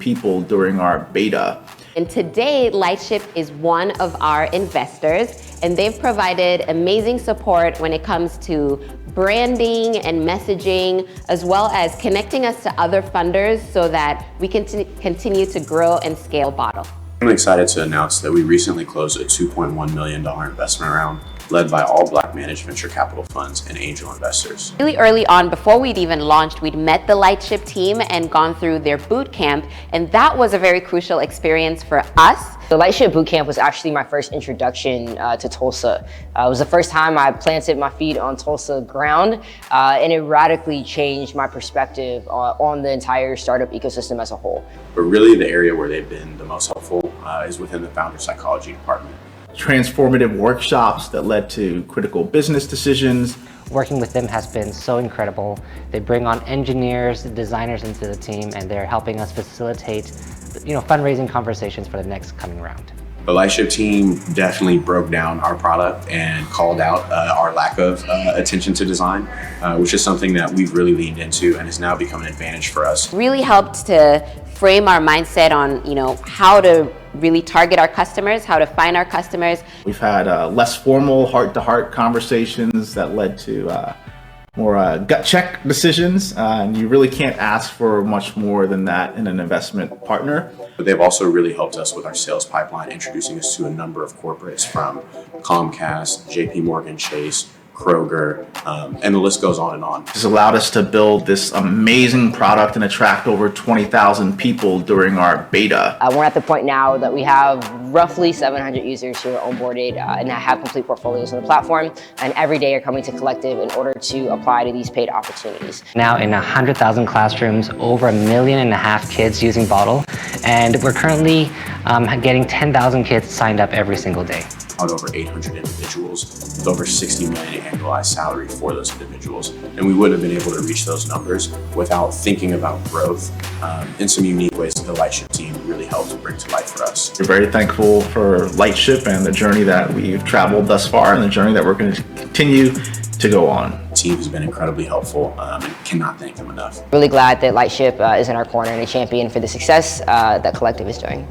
people during our beta. And today, Lightship is one of our investors, and they've provided amazing support when it comes to branding and messaging, as well as connecting us to other funders so that we can continue to grow and scale Boddle. I'm excited to announce that we recently closed a $2.1 million investment round led by all Black managed venture capital funds and angel investors. Really early on, before we'd even launched, we'd met the Lightship team and gone through their boot camp, and that was a very crucial experience for us. The Lightship Bootcamp was actually my first introduction to Tulsa. It was the first time I planted my feet on Tulsa ground, and it radically changed my perspective on the entire startup ecosystem as a whole. But really the area where they've been the most helpful is within the founder psychology department. Transformative workshops that led to critical business decisions. Working with them has been so incredible. They bring on engineers, designers into the team, and they're helping us facilitate, fundraising conversations for the next coming round. The Lightship team definitely broke down our product and called out our lack of attention to design, which is something that we've really leaned into and has now become an advantage for us. Really helped to frame our mindset on, how to really target our customers, how to find our customers. We've had less formal heart-to-heart conversations that led to more gut check decisions, and you really can't ask for much more than that in an investment partner. But they've also really helped us with our sales pipeline, introducing us to a number of corporates from Comcast, JP Morgan Chase, Kroger, and the list goes on and on. This allowed us to build this amazing product and attract over 20,000 people during our beta. We're at the point now that we have roughly 700 users who are onboarded and have complete portfolios on the platform, and every day are coming to Collective in order to apply to these paid opportunities. Now in 100,000 classrooms, over 1.5 million kids using Boddle, and we're currently getting 10,000 kids signed up every single day. Over 800 individuals with over 60 million annualized salary for those individuals. And we wouldn't have been able to reach those numbers without thinking about growth in some unique ways that the Lightship team really helped bring to life for us. We're very thankful for Lightship and the journey that we've traveled thus far and the journey that we're going to continue to go on. The team has been incredibly helpful and cannot thank them enough. Really glad that Lightship is in our corner and a champion for the success that Collective is doing.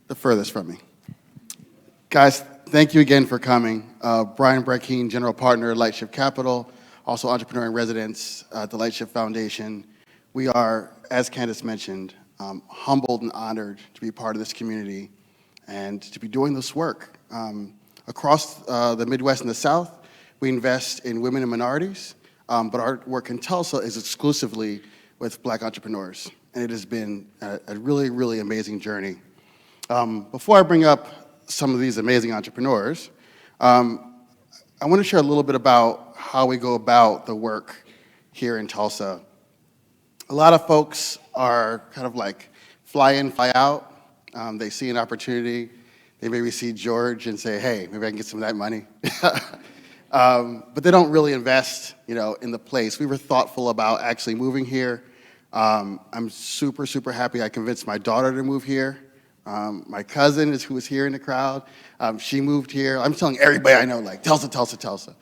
The furthest from me. Guys, thank you again for coming. Brackeen, General Partner, Lightship Capital, also entrepreneur in residence at the Lightship Foundation. We are, as Candace mentioned, humbled and honored to be part of this community and to be doing this work. Across the Midwest and the South, we invest in women and minorities, but our work in Tulsa is exclusively with Black entrepreneurs, and it has been a really, really amazing journey. Before I bring up some of these amazing entrepreneurs, I want to share a little bit about how we go about the work here in Tulsa. A lot of folks are kind of like fly in, fly out. They see an opportunity. They maybe see George and say, hey, maybe I can get some of that money. But they don't really invest, in the place. We were thoughtful about actually moving here. I'm super, super happy I convinced my daughter to move here. My cousin who was here in the crowd, she moved here. I'm telling everybody I know, like, Tulsa, Tulsa, Tulsa.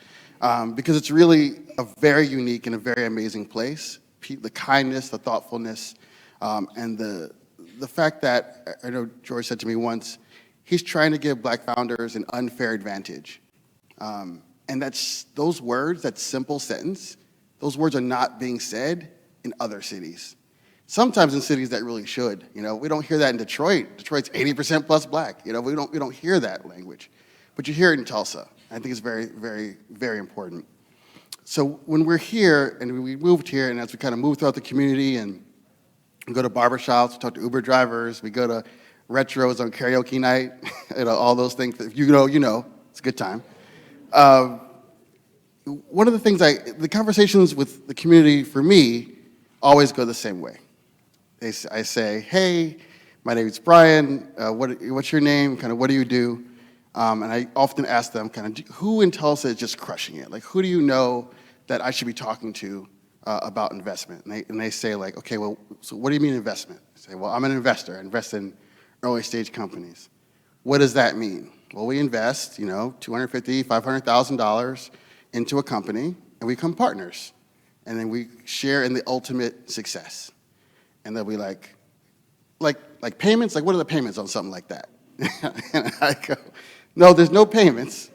Because it's really a very unique and a very amazing place. The kindness, the thoughtfulness, and the fact that, I know George said to me once, he's trying to give Black founders an unfair advantage. And those words, that simple sentence, those words are not being said in other cities. Sometimes in cities that really should. We don't hear that in Detroit. Detroit's 80% plus Black. We don't hear that language. But you hear it in Tulsa. I think it's very, very, very important. So when we're here, and we moved here, and as we kind of move throughout the community, and we go to barbershops, we talk to Uber drivers, we go to retros on karaoke night, all those things. If you know, it's a good time. One of the things the conversations with the community for me always go the same way. I say, hey, my name is Brian, what's your name, kind of what do you do? And I often ask them kind of, who in Tulsa is just crushing it? Like, who do you know that I should be talking to about investment. And they say like, okay, well, so what do you mean investment? I say, well, I'm an investor. I invest in early stage companies. What does that mean? Well, we invest, $250,000, $500,000 into a company, and we become partners. And then we share in the ultimate success. And they'll be like payments? Like, what are the payments on something like that? And I go, no, there's no payments.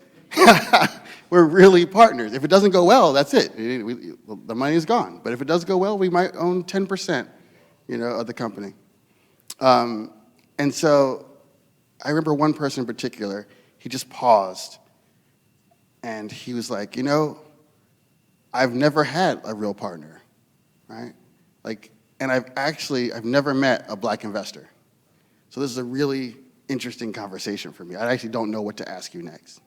We're really partners. If it doesn't go well, that's it. The money is gone. But if it does go well, we might own 10%, of the company. And so I remember one person in particular, he just paused. And he was like, I've never had a real partner, right? And I've never met a black investor. So this is a really interesting conversation for me. I actually don't know what to ask you next.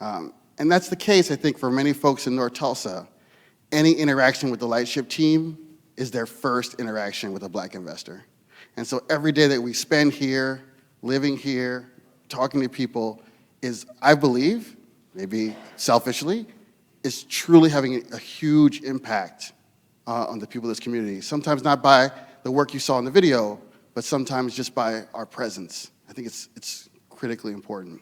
And that's the case, I think, for many folks in North Tulsa. Any interaction with the Lightship team is their first interaction with a black investor. And so every day that we spend here, living here, talking to people is, I believe, maybe selfishly, is truly having a huge impact on the people of this community. Sometimes not by the work you saw in the video, but sometimes just by our presence. I think it's critically important.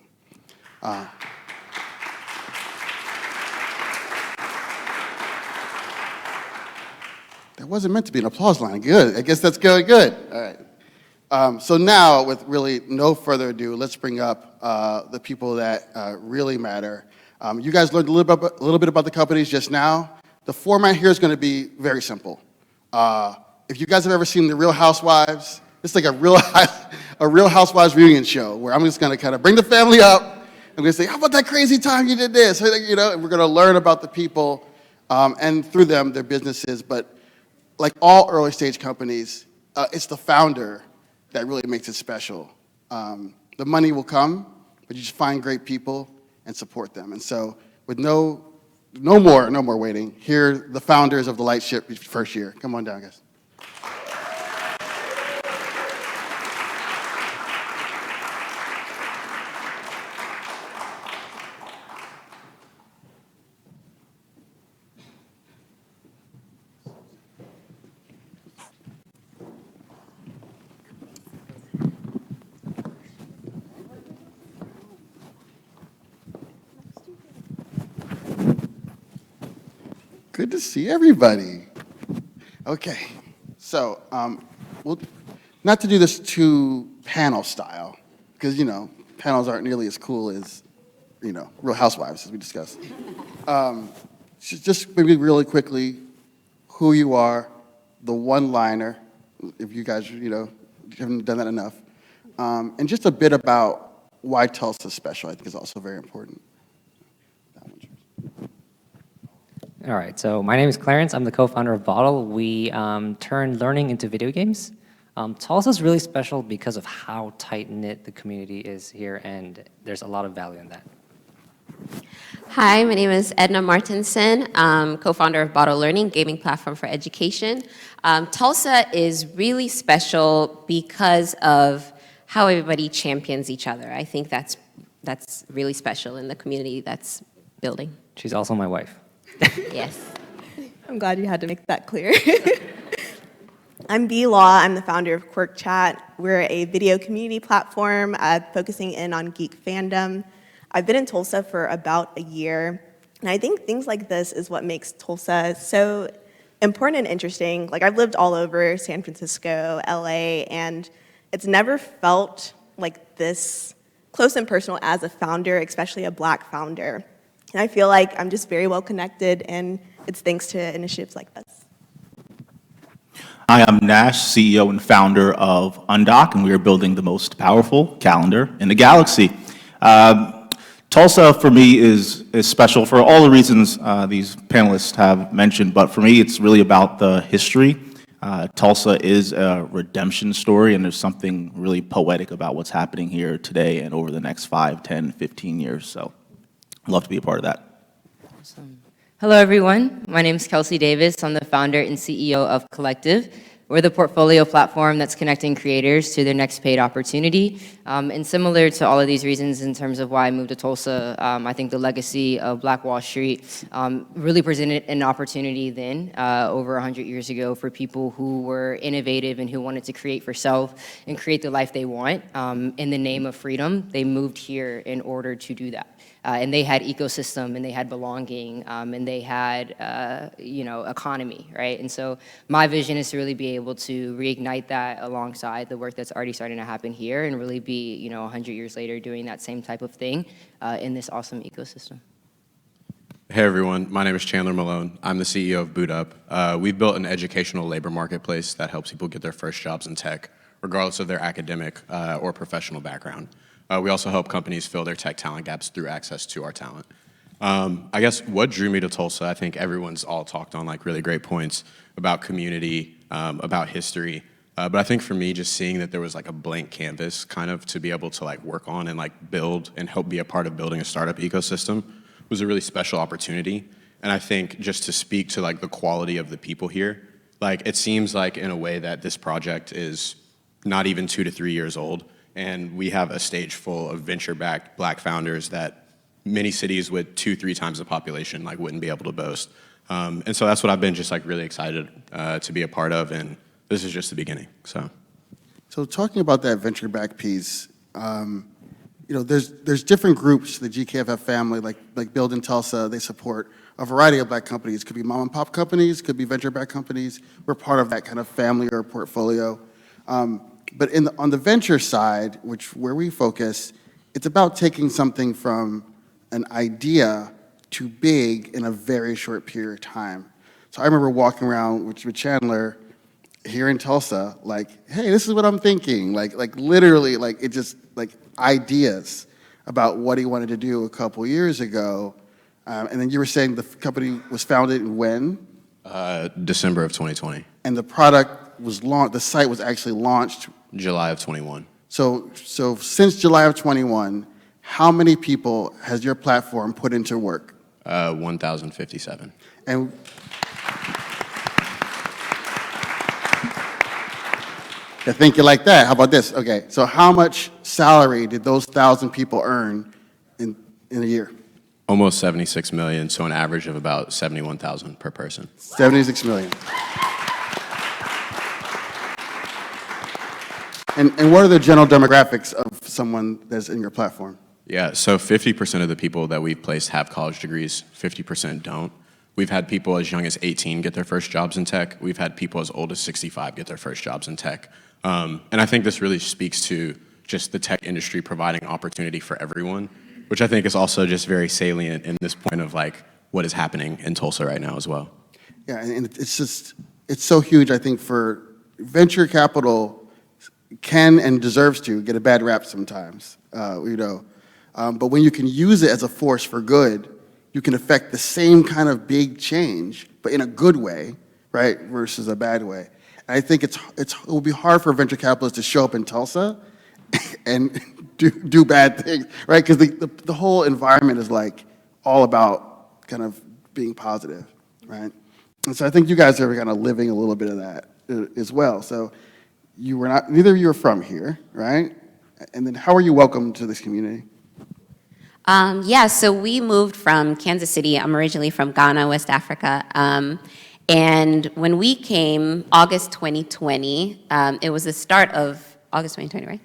That wasn't meant to be an applause line. Good. I guess that's going good. All right. So now, with really no further ado, let's bring up the people that really matter. You guys learned a little bit about the companies just now. The format here is going to be very simple. If you guys have ever seen The Real Housewives, it's like a Real Housewives reunion show where I'm just going to kind of bring the family up. I'm going to say, how about that crazy time you did this? And we're going to learn about the people and through them, their businesses. But like all early stage companies, it's the founder that really makes it special. The money will come, but you just find great people and support them. And so with no more waiting, here are the founders of the Lightship first year. Come on down, guys. Good to see everybody. Okay, so not to do this too panel style, because panels aren't nearly as cool as Real Housewives, as we discussed. Just maybe really quickly, who you are, the one-liner, if you guys haven't done that enough, and just a bit about why Tulsa is special. I think is also very important. All right, so my name is Clarence. I'm the co-founder of Boddle. We turn learning into video games. Tulsa is really special because of how tight-knit the community is here, and there's a lot of value in that. Hi, my name is Edna Martinson, co-founder of Boddle Learning, gaming platform for education. Tulsa is really special because of how everybody champions each other. I think that's really special in the community that's building. She's also my wife. Yes. I'm glad you had to make that clear. I'm B Law. I'm the founder of QuirkChat. We're a video community platform focusing in on geek fandom. I've been in Tulsa for about a year, and I think things like this is what makes Tulsa so important and interesting. Like, I've lived all over San Francisco, LA, and it's never felt like this close and personal as a founder, especially a Black founder. And I feel like I'm just very well connected, and it's thanks to initiatives like this. Hi, I'm Nash, CEO and founder of Undock, and we are building the most powerful calendar in the galaxy. Tulsa, for me, is special for all the reasons these panelists have mentioned, but for me, it's really about the history. Tulsa is a redemption story, and there's something really poetic about what's happening here today and over the next 5, 10, 15 years. So I'd love to be a part of that. Awesome. Hello, everyone. My name is Kelsey Davis. I'm the founder and CEO of Collective. We're the portfolio platform that's connecting creators to their next paid opportunity. And similar to all of these reasons in terms of why I moved to Tulsa, I think the legacy of Black Wall Street really presented an opportunity then, over 100 years ago, for people who were innovative and who wanted to create for self and create the life they want in the name of freedom. They moved here in order to do that. And they had ecosystem, and they had belonging, and they had, economy, right? And so my vision is to really be able to reignite that alongside the work that's already starting to happen here, and really be, 100 years later doing that same type of thing in this awesome ecosystem. Hey everyone, my name is Chandler Malone. I'm the CEO of Bootup. We've built an educational labor marketplace that helps people get their first jobs in tech, regardless of their academic or professional background. We also help companies fill their tech talent gaps through access to our talent. I guess what drew me to Tulsa, I think everyone's all talked on like really great points about community, about history. But I think for me, just seeing that there was like a blank canvas kind of to be able to like work on and like build and help be a part of building a startup ecosystem was a really special opportunity. And I think just to speak to like the quality of the people here, like it seems like in a way that this project is not even 2 to 3 years old. And we have a stage full of venture-backed Black founders that many cities with 2-3 times the population like wouldn't be able to boast. And so that's what I've been just like really excited to be a part of, and this is just the beginning. So talking about that venture-backed piece, there's different groups. The GKFF family, like Build in Tulsa, they support a variety of Black companies. Could be mom and pop companies, could be venture-backed companies. We're part of that kind of family or portfolio. But on the venture side, where we focus, it's about taking something from an idea to big in a very short period of time. So I remember walking around with Chandler here in Tulsa, like, hey, this is what I'm thinking. Like literally, like it just like ideas about what he wanted to do a couple years ago. And then you were saying the company was founded when? December of 2020. And the product was launched, the site was actually launched July of 21. So since July of 21, how many people has your platform put into work? 1,057. And I think you like that. How about this? Okay, so how much salary did those 1,000 people earn in a year? Almost 76 million, so an average of about 71,000 per person. 76 million. And what are the general demographics of someone that's in your platform? Yeah, so 50% of the people that we've placed have college degrees, 50% don't. We've had people as young as 18 get their first jobs in tech. We've had people as old as 65 get their first jobs in tech. And I think this really speaks to just the tech industry providing opportunity for everyone, which I think is also just very salient in this point of like what is happening in Tulsa right now as well. Yeah, and it's so huge, I think, for venture capital can and deserves to get a bad rap sometimes, but when you can use it as a force for good, you can affect the same kind of big change, but in a good way, right, versus a bad way. And I think it will be hard for venture capitalists to show up in Tulsa and do bad things, right? Because the whole environment is like all about kind of being positive, right? And so I think you guys are kind of living a little bit of that as well. So neither of you are from here, right? And then how are you welcomed to this community? So we moved from Kansas City. I'm originally from Ghana, West Africa. And when we came, August 2020, it was the start of, August 2020, right?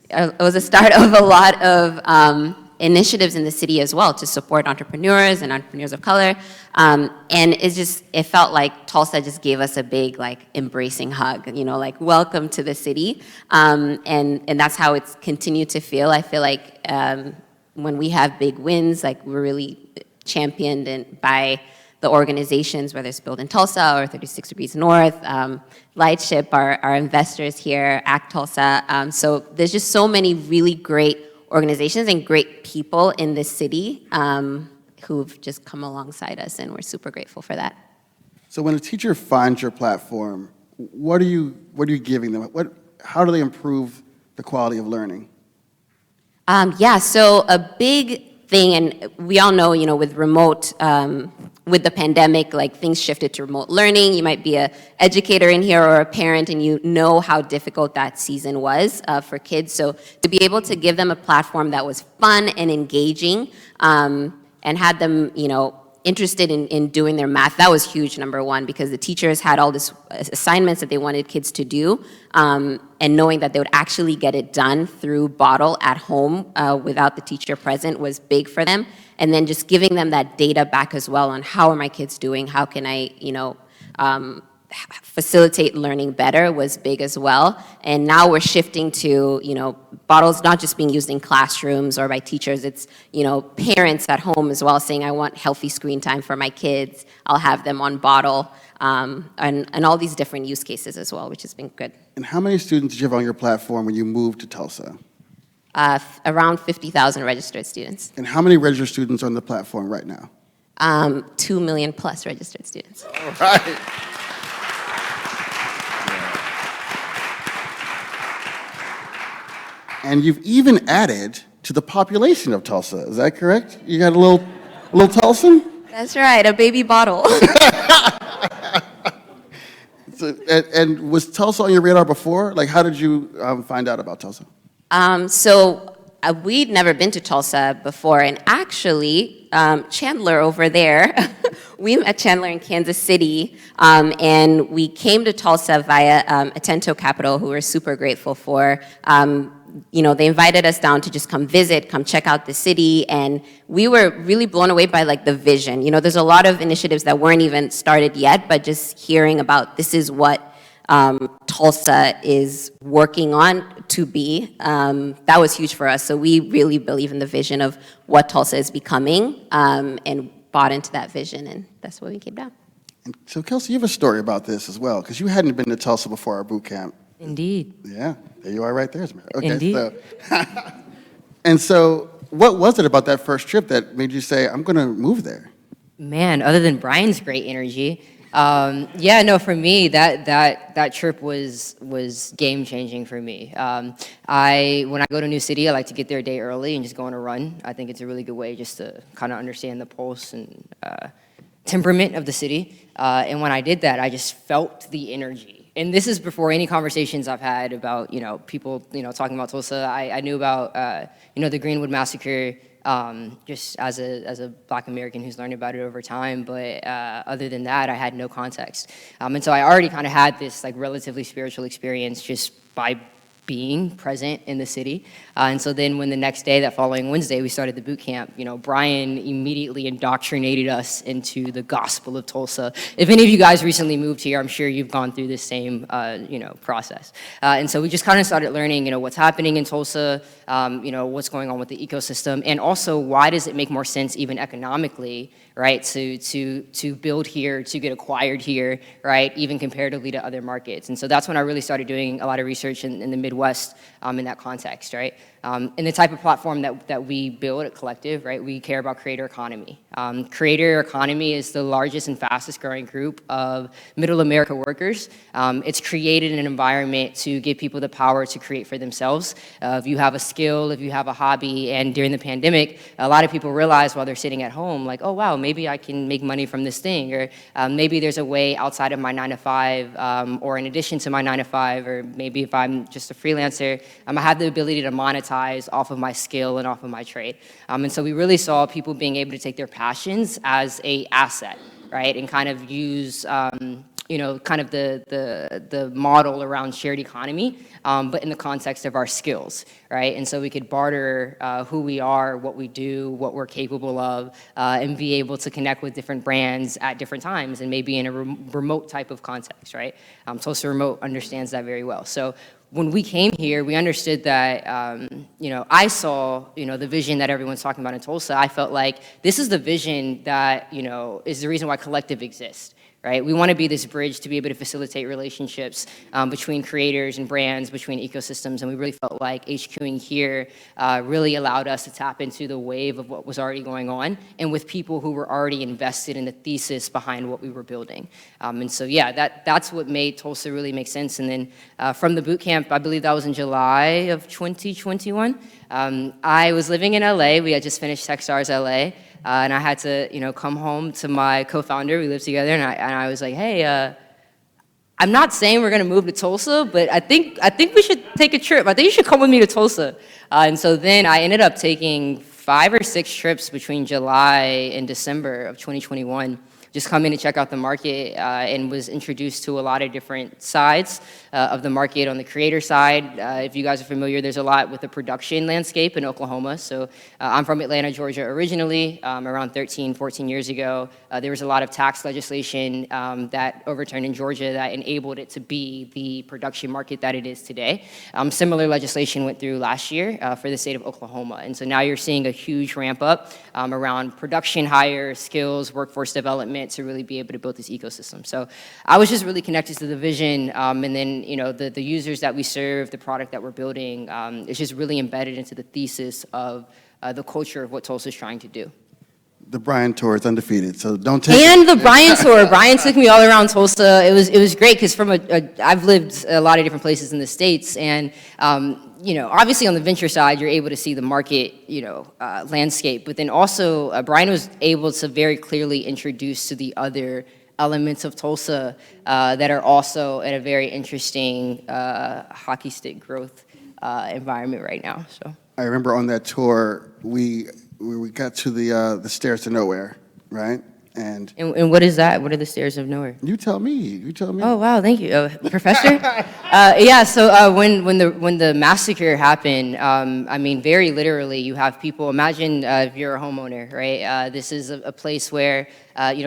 It was the start of a lot of initiatives in the city as well to support entrepreneurs and entrepreneurs of color. And it felt like Tulsa just gave us a big, like, embracing hug, like, welcome to the city. And that's how it's continued to feel. I feel like when we have big wins, like, we're really championed by the organizations, whether it's Build in Tulsa or 36 Degrees North, Lightship, our investors here, Act Tulsa. So there's just so many really great organizations and great people in this city who've just come alongside us, and we're super grateful for that. So when a teacher finds your platform, what are you giving them? How do they improve the quality of learning? So a big thing, and we all know, with remote with the pandemic, like things shifted to remote learning. You might be an educator in here or a parent, and you know how difficult that season was for kids. So to be able to give them a platform that was fun and engaging, and had them, interested in doing their math, that was huge, number one, because the teachers had all these assignments that they wanted kids to do, and knowing that they would actually get it done through Boddle at home without the teacher present was big for them. And then just giving them that data back as well on how are my kids doing, how can I, facilitate learning better was big as well. And now we're shifting to, Bottle's not just being used in classrooms or by teachers, it's, parents at home as well saying, I want healthy screen time for my kids. I'll have them on Boddle, and all these different use cases as well, which has been good. And how many students did you have on your platform when you moved to Tulsa? Around 50,000 registered students. And how many registered students are on the platform right now? 2 million plus registered students. All right. And you've even added to the population of Tulsa. Is that correct? You got a little Tulsan? That's right, a baby Boddle. So, and was Tulsa on your radar before? Like, how did you find out about Tulsa? We'd never been to Tulsa before, and actually, Chandler over there, we met Chandler in Kansas City, and we came to Tulsa via Atento Capital, who we're super grateful for. They invited us down to just come visit, come check out the city, and we were really blown away by like the vision. There's a lot of initiatives that weren't even started yet, but just hearing about this is what Tulsa is working on to be, that was huge for us. So we really believe in the vision of what Tulsa is becoming, and bought into that vision, and that's why we came down. And so, Kelsey, you have a story about this as well, because you hadn't been to Tulsa before our boot camp. Indeed. Yeah, there you are right there, Samara. Okay, Indeed. So, and so what was it about that first trip that made you say, I'm going to move there? Man, other than Brian's great energy, for me, that trip was game changing for me. When I go to a new city, I like to get there a day early and just go on a run. I think it's a really good way just to kind of understand the pulse and temperament of the city. And when I did that, I just felt the energy. And this is before any conversations I've had about, people, talking about Tulsa. I knew about, the Greenwood Massacre, just as a Black American who's learned about it over time. But other than that, I had no context. And so I already kind of had this like relatively spiritual experience just by being present in the city. And so then when the next day, that following Wednesday, we started the boot camp, Brian immediately indoctrinated us into the gospel of Tulsa. If any of you guys recently moved here, I'm sure you've gone through this same, process. And so we just kind of started learning, what's happening in Tulsa, what's going on with the ecosystem, and also why does it make more sense even economically, right, to build here, to get acquired here, right, even comparatively to other markets. And so that's when I really started doing a lot of research in the Midwest in that context, right? And the type of platform that we build at Collective, right, we care about creator economy. Creator economy is the largest and fastest growing group of middle America workers. It's created an environment to give people the power to create for themselves. If you have a skill, if you have a hobby, and during the pandemic, a lot of people realized while they're sitting at home, like, oh wow, maybe I can make money from this thing, or maybe there's a way outside of my 9-to-5, or in addition to my 9-to-5, or maybe if I'm just a freelancer, I have the ability to monetize off of my skill and off of my trade. And so we really saw people being able to take their passions as a asset, right, and kind of use kind of the model around shared economy, but in the context of our skills, right? And so we could barter who we are, what we do, what we're capable of, and be able to connect with different brands at different times, and maybe in a remote type of context, right? Tulsa Remote understands that very well. So when we came here, we understood that, I saw, the vision that everyone's talking about in Tulsa. I felt like this is the vision that, is the reason why Collective exists, right? We want to be this bridge to be able to facilitate relationships between creators and brands, between ecosystems, and we really felt like HQing here really allowed us to tap into the wave of what was already going on, and with people who were already invested in the thesis behind what we were building. And so, yeah, that's what made Tulsa really make sense. And then from the boot camp, I believe that was in July of 2021, I was living in LA. We had just finished Techstars LA. and I had to, come home to my co-founder. We lived together, and I was like, hey, I'm not saying we're gonna move to Tulsa, but I think we should take a trip. I think you should come with me to Tulsa. And so then I ended up taking 5 or 6 trips between July and December of 2021. Just coming to check out the market and was introduced to a lot of different sides of the market. On the creator side, if you guys are familiar, there's a lot with the production landscape in Oklahoma. So I'm from Atlanta, Georgia originally. Around 13, 14 years ago, there was a lot of tax legislation that overturned in Georgia that enabled it to be the production market that it is today. Similar legislation went through last year for the state of Oklahoma. And so now you're seeing a huge ramp up around production hires, skills, workforce development, to really be able to build this ecosystem. So I was just really connected to the vision, and then the users that we serve, the product that we're building, it's just really embedded into the thesis of the culture of what Tulsa is trying to do. The Brian tour is undefeated, so don't take And the Brian tour. Brian took me all around Tulsa. It was great because I've lived a lot of different places in the States, and obviously on the venture side, you're able to see the market, landscape. But then also, Brian was able to very clearly introduce to the other elements of Tulsa that are also at a very interesting hockey stick growth environment right now. So I remember on that tour, we got to the stairs to nowhere, right? And what is that? What are the stairs of nowhere? you tell me. You tell me. Oh wow, thank you, Professor. Yeah, so when the massacre happened, I mean, very literally, you have people. Imagine if you're a homeowner, right? This is a place where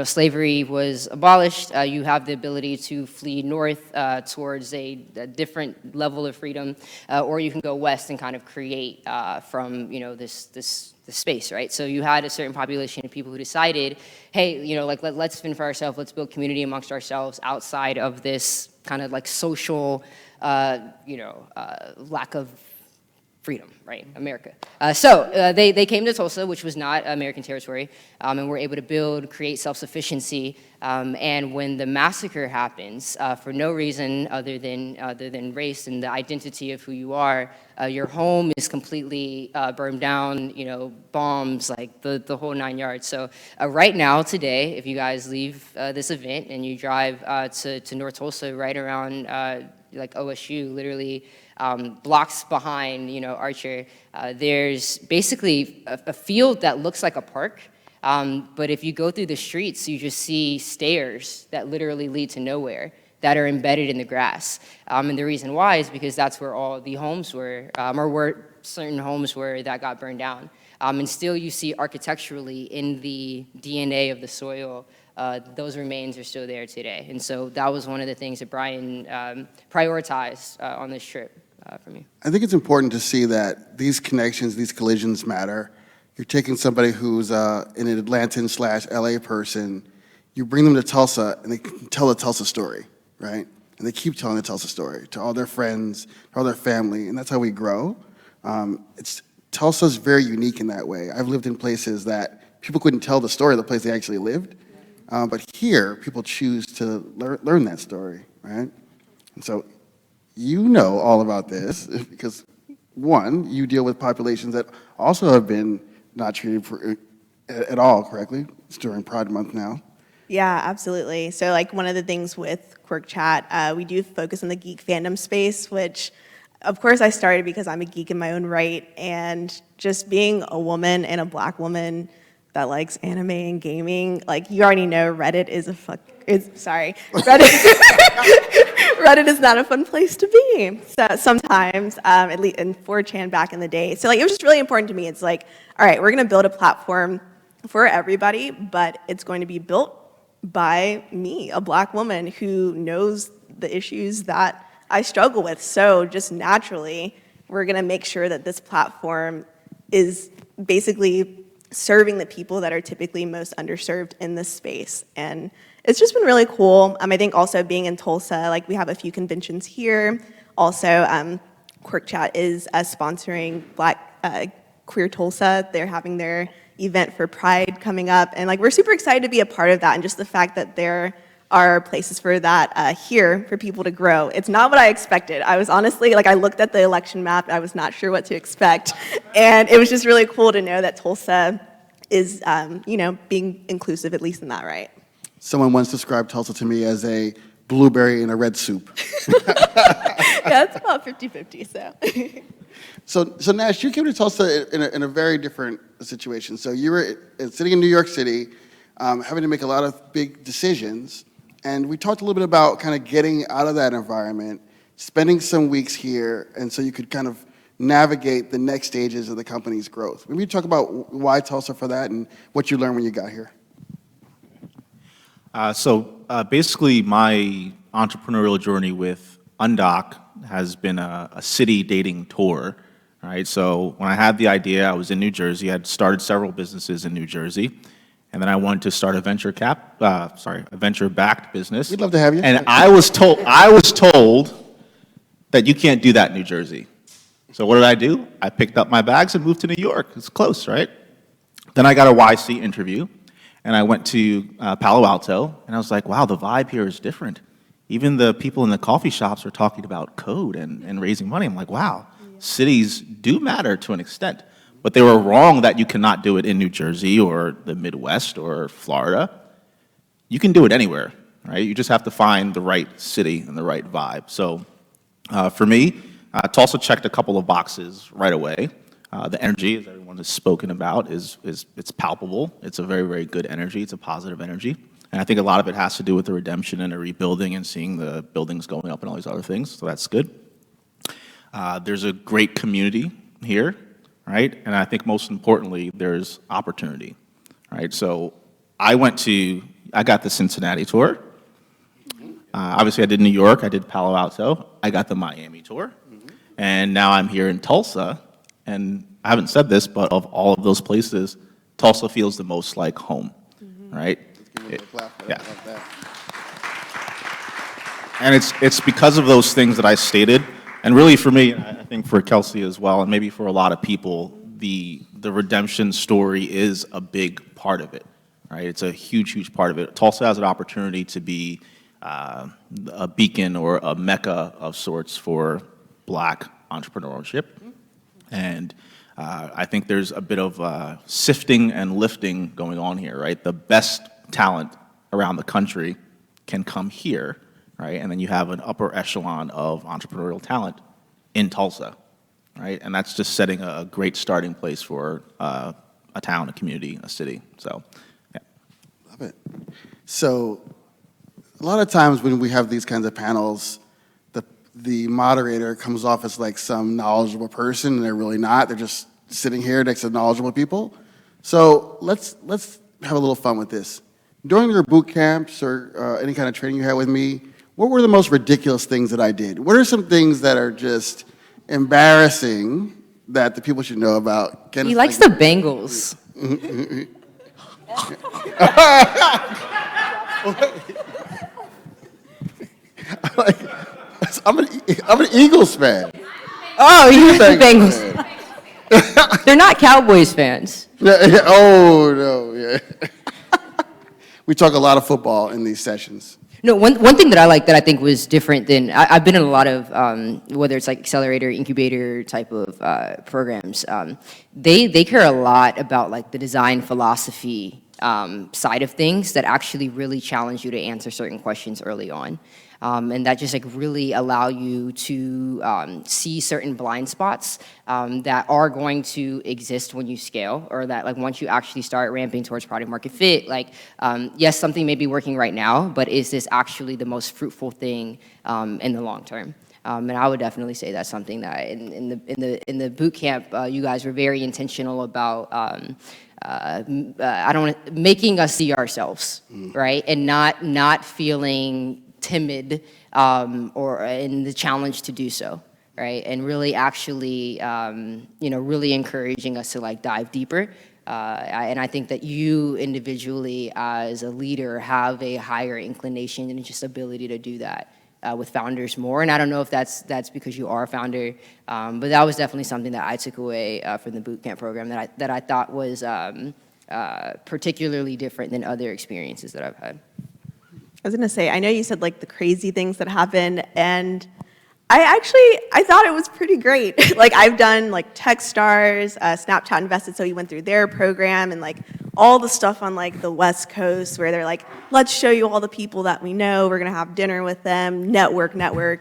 slavery was abolished. You have the ability to flee north towards a different level of freedom, or you can go west and kind of create from this space, right? So you had a certain population of people who decided, hey, let's fend for ourselves, let's build community amongst ourselves outside of this kind of like social, lack of freedom, right? America. So they came to Tulsa, which was not American territory, and were able to create self-sufficiency. And when the massacre happens, for no reason other than race and the identity of who you are, your home is completely burned down, bombs, like the whole 9 yards. So right now, today, if you guys leave this event and you drive to North Tulsa, right around like OSU, literally blocks behind, Archer, there's basically a field that looks like a park. But if you go through the streets, you just see stairs that literally lead to nowhere that are embedded in the grass. And the reason why is because that's where all the homes were, or where certain homes were that got burned down. And still you see architecturally in the DNA of the soil, those remains are still there today. And so that was one of the things that Brian prioritized on this trip for me. I think it's important to see that these connections, these collisions matter. You're taking somebody who's an Atlantan/LA person, you bring them to Tulsa, and they can tell the Tulsa story, right? And they keep telling the Tulsa story to all their friends, to all their family, and that's how we grow. Tulsa's very unique in that way. I've lived in places that people couldn't tell the story of the place they actually lived, but here, people choose to learn that story, right? And so you know all about this because, one, you deal with populations that also have been not treated at all correctly. It's during Pride Month now. Yeah, absolutely. So like one of the things with QuirkChat, we do focus on the geek fandom space, which of course I started because I'm a geek in my own right, and just being a woman and a Black woman that likes anime and gaming, like you already know Reddit is Reddit is not a fun place to be. So sometimes, at least in 4chan back in the day. So like it was just really important to me. It's like, all right, we're gonna build a platform for everybody, but it's going to be built by me, a Black woman who knows the issues that I struggle with. So just naturally, we're gonna make sure that this platform is basically serving the people that are typically most underserved in this space. And it's just been really cool. I think also being in Tulsa, like we have a few conventions here. Also, QuirkChat is sponsoring Queer Tulsa. They're having their event for Pride coming up. And like we're super excited to be a part of that, and just the fact that there are places for that here for people to grow. It's not what I expected. I was honestly, like I looked at the election map, I was not sure what to expect. And it was just really cool to know that Tulsa is, being inclusive, at least in that, right? Someone once described Tulsa to me as a blueberry in a red soup. Yeah, it's about 50-50, So Nash, you came to Tulsa in a very different situation. So you were sitting in New York City, having to make a lot of big decisions. And we talked a little bit about kind of getting out of that environment, spending some weeks here, and so you could kind of navigate the next stages of the company's growth. Maybe you talk about why Tulsa for that and what you learned when you got here. Basically, my entrepreneurial journey with Undock has been a city dating tour, right? So when I had the idea, I was in New Jersey. I'd started several businesses in New Jersey, and then I wanted to start a venture-backed business. We'd love to have you. And I was told that you can't do that in New Jersey. So what did? I picked up my bags and moved to New York. It's close, right? Then I got a YC interview, and I went to Palo Alto, and I was like, wow, the vibe here is different. Even the people in the coffee shops are talking about code and raising money. I'm like, wow, cities do matter to an extent. But they were wrong that you cannot do it in New Jersey or the Midwest or Florida. You can do it anywhere, right? You just have to find the right city and the right vibe. So for me, Tulsa checked a couple of boxes right away. The energy, as everyone has spoken about, it's palpable. It's a very, very good energy. It's a positive energy. And I think a lot of it has to do with the redemption and the rebuilding and seeing the buildings going up and all these other things. So that's good. There's a great community here, right? And I think most importantly, there's opportunity, right? So I got the Cincinnati tour. Obviously, I did New York. I did Palo Alto. I got the Miami tour. And now I'm here in Tulsa. And I haven't said this, but of all of those places, Tulsa feels the most like home, right? Yeah. And it's because of those things that I stated. And really for me, I think for Kelsey as well, and maybe for a lot of people, the redemption story is a big part of it, right? It's a huge, huge part of it. Tulsa has an opportunity to be a beacon or a mecca of sorts for Black entrepreneurship. And I think there's a bit of sifting and lifting going on here, right? The best talent around the country can come here, right? And then you have an upper echelon of entrepreneurial talent in Tulsa, right? And that's just setting a great starting place for a town, a community, a city. So, yeah. Love it. So, a lot of times when we have these kinds of panels, the moderator comes off as like some knowledgeable person, and they're really not. They're just sitting here next to knowledgeable people. So let's have a little fun with this. During your boot camps or any kind of training you had with me, what were the most ridiculous things that I did? What are some things that are just embarrassing that the people should know about? He likes the Bengals. I'm an Eagles fan. Oh, you're the Bengals. They're not Cowboys fans. Oh, no, yeah. We talk a lot of football in these sessions. No, one thing that I like that I think was different than, I've been in a lot of, whether it's like accelerator, incubator type of programs, they care a lot about like the design philosophy side of things that actually really challenge you to answer certain questions early on. And that just like really allow you to see certain blind spots that are going to exist when you scale, or that like once you actually start ramping towards product market fit, like yes, something may be working right now, but is this actually the most fruitful thing in the long term? And I would definitely say that's something that in the boot camp, you guys were very intentional about. Making us see ourselves, right, and not feeling timid or in the challenge to do so, right, and really actually really encouraging us to like dive deeper. And I think that you individually as a leader have a higher inclination and just ability to do that with founders more. And I don't know if that's because you are a founder, but that was definitely something that I took away from the bootcamp program that I thought was particularly different than other experiences that I've had. I was gonna say, I know you said like the crazy things that happened, and I thought it was pretty great. Like, I've done like Techstars, Snapchat invested, so we went through their program, and like all the stuff on like the West Coast where they're like, let's show you all the people that we know, we're gonna have dinner with them, network,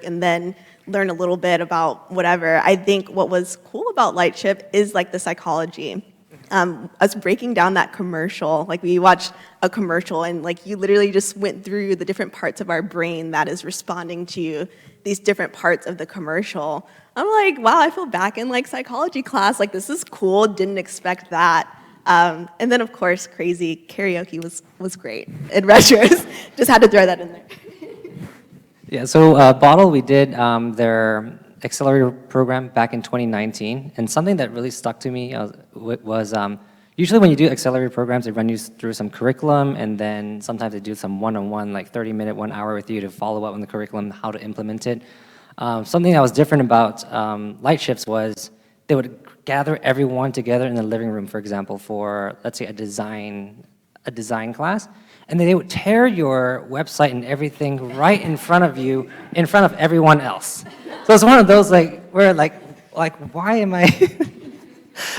and then learn a little bit about whatever. I think what was cool about Lightship is like the psychology. Us breaking down that commercial, like we watched a commercial and like you literally just went through the different parts of our brain that is responding to these different parts of the commercial. I'm like, wow, I feel back in like psychology class, like this is cool, didn't expect that. And then of course, crazy karaoke was great. In retros, just had to throw that in there. Yeah, so Boddle, we did their accelerator program back in 2019, and something that really stuck to me was usually when you do accelerator programs, they run you through some curriculum, and then sometimes they do some one-on-one, like 30-minute, 1 hour with you to follow up on the curriculum, how to implement it. Something that was different about Lightships was they would gather everyone together in the living room, for example, for, let's say, a design class, and then they would tear your website and everything right in front of you, in front of everyone else. So it's one of those like where like why am I?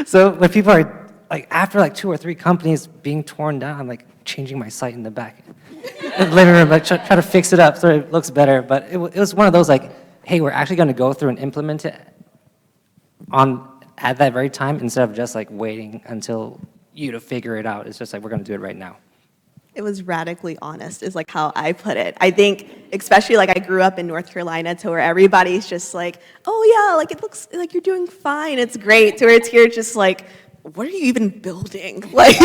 So when people are like after like 2 or 3 companies being torn down, I'm like changing my site in the back, in the living room, like try to fix it up so it looks better. But it was one of those like, hey, we're actually going to go through and implement it at that very time instead of just like waiting until you to figure it out. It's just like we're going to do it right now. It was radically honest, is like how I put it. I think, especially like I grew up in North Carolina, to where everybody's just like, oh yeah, like it looks like you're doing fine, it's great. To where it's here just like, what are you even building? Like,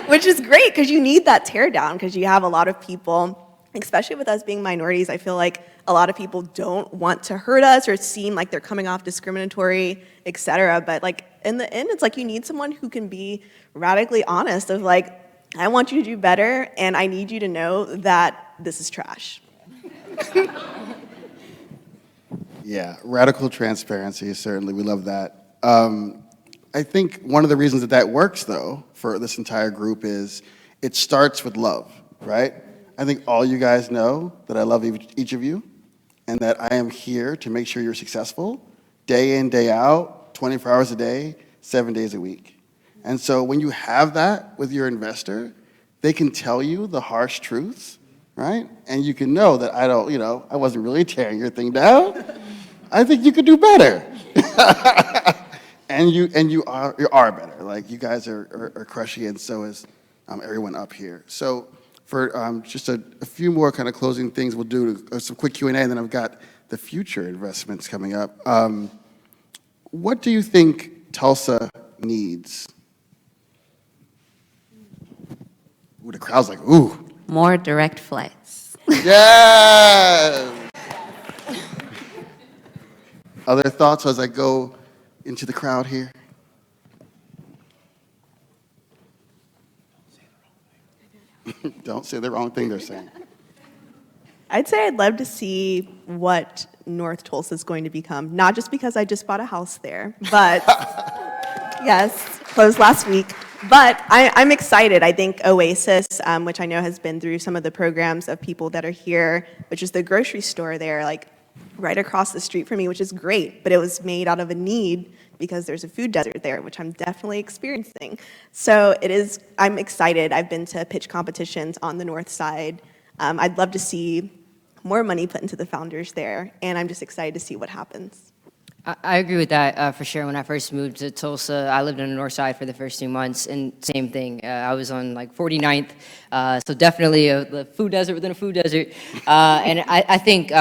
which is great because you need that tear down because you have a lot of people, especially with us being minorities, I feel like a lot of people don't want to hurt us or seem like they're coming off discriminatory, etc. But like in the end, it's like you need someone who can be radically honest of like, I want you to do better, and I need you to know that this is trash. Yeah, radical transparency, certainly, we love that. I think one of the reasons that works, though, for this entire group is it starts with love, right? I think all you guys know that I love each of you, and that I am here to make sure you're successful, day in, day out, 24 hours a day, 7 days a week. And so when you have that with your investor, they can tell you the harsh truths, right? And you can know that I wasn't really tearing your thing down. I think you could do better. and you are better. Like you guys are crushing it, and so is everyone up here. So for just a few more kind of closing things, we'll do some quick Q&A, and then I've got the future investments coming up. What do you think Tulsa needs? Ooh, the crowd's like, ooh. More direct flights. Yes! Other thoughts as I go into the crowd here? Don't say the wrong thing they're saying. I'd say I'd love to see what North Tulsa is going to become, not just because I just bought a house there, but yes, closed last week. But I'm excited. I think Oasis, which I know has been through some of the programs of people that are here, which is the grocery store there, like right across the street from me, which is great, but it was made out of a need because there's a food desert there, which I'm definitely experiencing. So I'm excited. I've been to pitch competitions on the north side. I'd love to see more money put into the founders there, and I'm just excited to see what happens. I agree with that for sure. When I first moved to Tulsa, I lived on the north side for the first 2 months, and same thing. I was on like 49th, so definitely the food desert within a food desert. And I think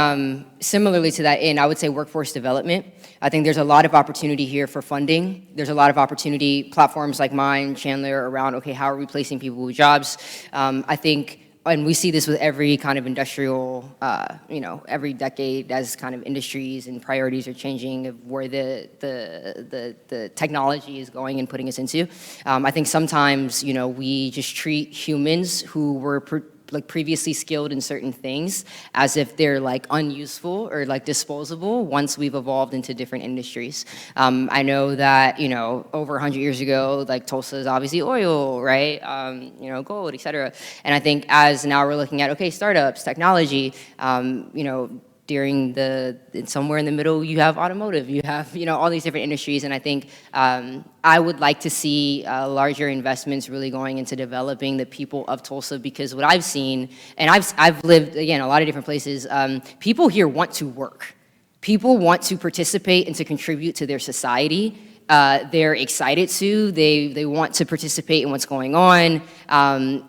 similarly to that end, I would say workforce development. I think there's a lot of opportunity here for funding. There's a lot of opportunity, platforms like mine, Chandler, around, okay, how are we placing people with jobs? I think, and we see this with every kind of industrial, every decade as kind of industries and priorities are changing of where the technology is going and putting us into. I think sometimes, we just treat humans who were previously skilled in certain things as if they're like unuseful or like disposable once we've evolved into different industries. I know that, over 100 years ago, like Tulsa is obviously oil, right? Gold, et cetera. And I think as now we're looking at, okay, startups, technology, somewhere in the middle, you have automotive, you have, all these different industries. And I think I would like to see larger investments really going into developing the people of Tulsa, because what I've seen, and I've lived, again, a lot of different places, people here want to work. People want to participate and to contribute to their society. They're excited to, they want to participate in what's going on.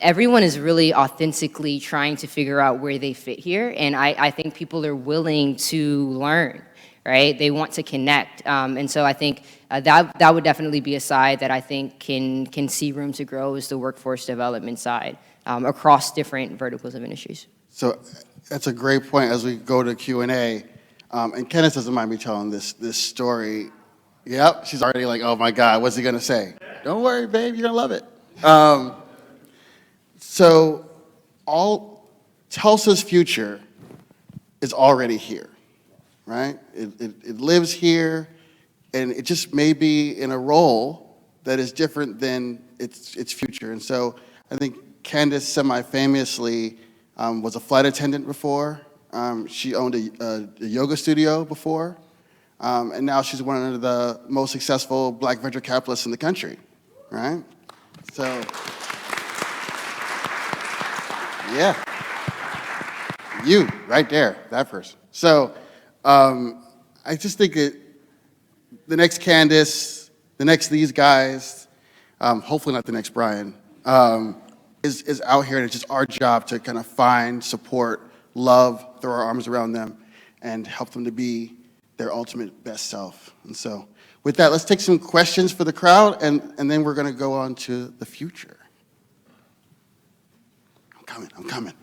Everyone is really authentically trying to figure out where they fit here, and I think people are willing to learn, right? They want to connect, and so I think that would definitely be a side that I think can see room to grow, is the workforce development side across different verticals of industries. So that's a great point as we go to Q&A, and Kenneth doesn't mind me telling this story. Yep, she's already like, oh my God, what's he gonna say? Don't worry, babe, you're gonna love it. So Tulsa's future is already here, right? It lives here, and it just may be in a role that is different than its future. And so I think Candace semi-famously was a flight attendant before. She owned a yoga studio before. And now she's one of the most successful Black venture capitalists in the country, right? So, yeah. You, right there, that person. So, I just think the next Candace, the next these guys, hopefully not the next Brian, is out here, and it's just our job to kind of find, support, love, throw our arms around them, and help them to be their ultimate best self. And so with that, let's take some questions for the crowd, and then we're gonna go on to the future. I'm coming.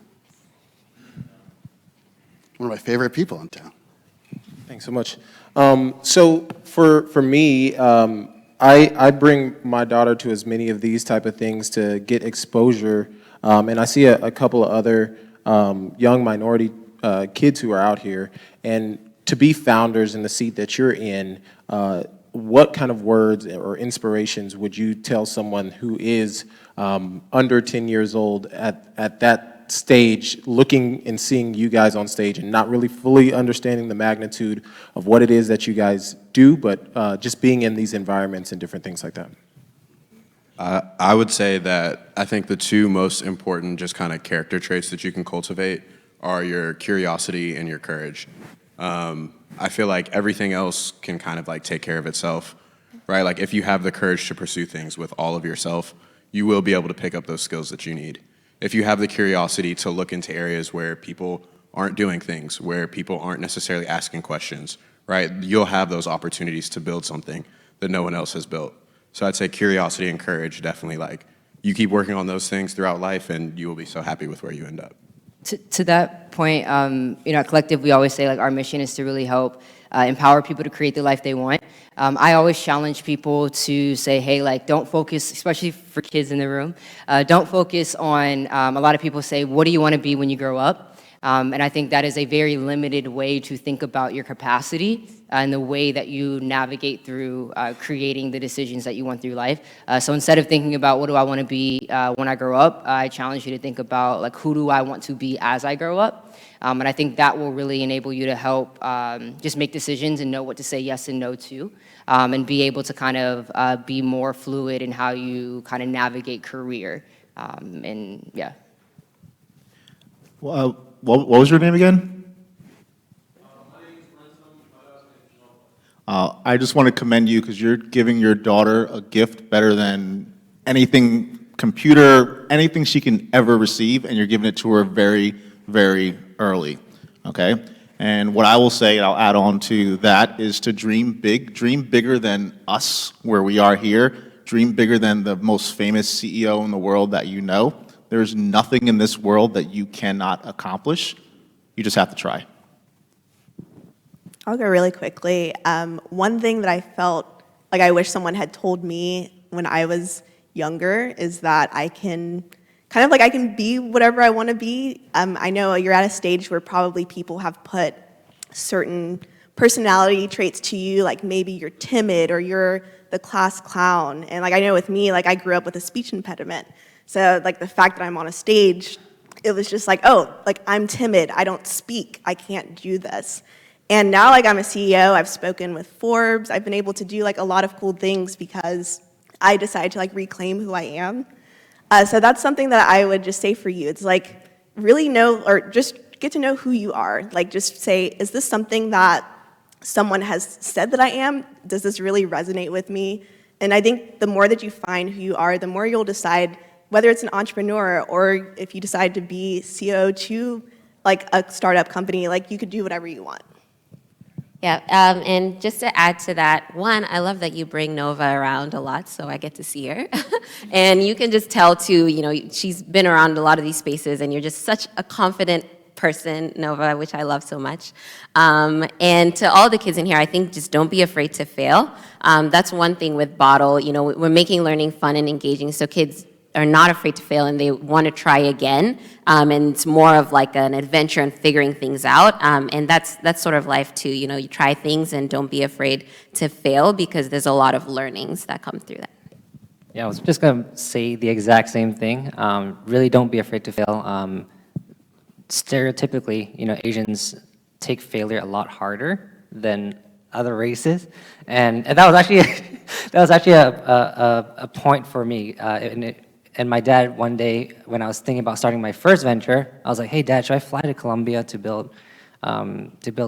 One of my favorite people in town. Thanks so much. So for me, I bring my daughter to as many of these type of things to get exposure, and I see a couple of other young minority kids who are out here, and to be founders in the seat that you're in, what kind of words or inspirations would you tell someone who is under 10 years old at that stage, looking and seeing you guys on stage and not really fully understanding the magnitude of what it is that you guys do, but just being in these environments and different things like that? I would say that I think the two most important just kind of character traits that you can cultivate are your curiosity and your courage. I feel like everything else can kind of like take care of itself, right? Like if you have the courage to pursue things with all of yourself, you will be able to pick up those skills that you need. If you have the curiosity to look into areas where people aren't doing things, where people aren't necessarily asking questions, right? You'll have those opportunities to build something that no one else has built. So I'd say curiosity and courage, definitely, like you keep working on those things throughout life and you will be so happy with where you end up. To that point, at Collective, we always say like our mission is to really help empower people to create the life they want. I always challenge people to say, hey, like don't focus, especially for kids in the room, don't focus on, a lot of people say, what do you want to be when you grow up? And I think that is a very limited way to think about your capacity and the way that you navigate through creating the decisions that you want through life. So instead of thinking about what do I want to be when I grow up, I challenge you to think about like who do I want to be as I grow up. And I think that will really enable you to help just make decisions and know what to say yes and no to, and be able to kind of be more fluid in how you kind of navigate career. And yeah. Well, what was your name again? I just want to commend you because you're giving your daughter a gift better than anything computer, anything she can ever receive, and you're giving it to her very, very early, okay? And what I will say, and I'll add on to that, is to dream big, dream bigger than us, where we are here, dream bigger than the most famous CEO in the world that you know. There's nothing in this world that you cannot accomplish. You just have to try. I'll go really quickly. One thing that I felt like I wish someone had told me when I was younger is that I can be whatever I want to be. I know you're at a stage where probably people have put certain personality traits to you, like maybe you're timid or you're the class clown. And like I know with me, like I grew up with a speech impediment. So like the fact that I'm on a stage it was just like, oh, like I'm timid, I don't speak, I can't do this. And now like I'm a CEO, I've spoken with Forbes, I've been able to do like a lot of cool things because I decided to like reclaim who I am. So that's something that I would just say for you. It's like really know, or just get to know who you are. Like just say, is this something that someone has said that I am? Does this really resonate with me? And I think the more that you find who you are, the more you'll decide whether it's an entrepreneur or if you decide to be CEO to like a startup company, like you could do whatever you want. Yeah, and just to add to that, one, I love that you bring Nova around a lot, so I get to see her. And you can just tell, too, you know, she's been around a lot of these spaces, and you're just such a confident person, Nova, which I love so much. And to all the kids in here, I think just don't be afraid to fail. That's one thing with Boddle. You know, we're making learning fun and engaging, so kids are not afraid to fail and they want to try again. And it's more of like an adventure and figuring things out. And that's sort of life too. You know, you try things and don't be afraid to fail because there's a lot of learnings that come through that. Yeah, I was just going to say the exact same thing. Really don't be afraid to fail. Stereotypically, you know, Asians take failure a lot harder than other races. And that was actually a point for me. And my dad, one day, when I was thinking about starting my first venture, I was like, "Hey, Dad, should I fly to Colombia to build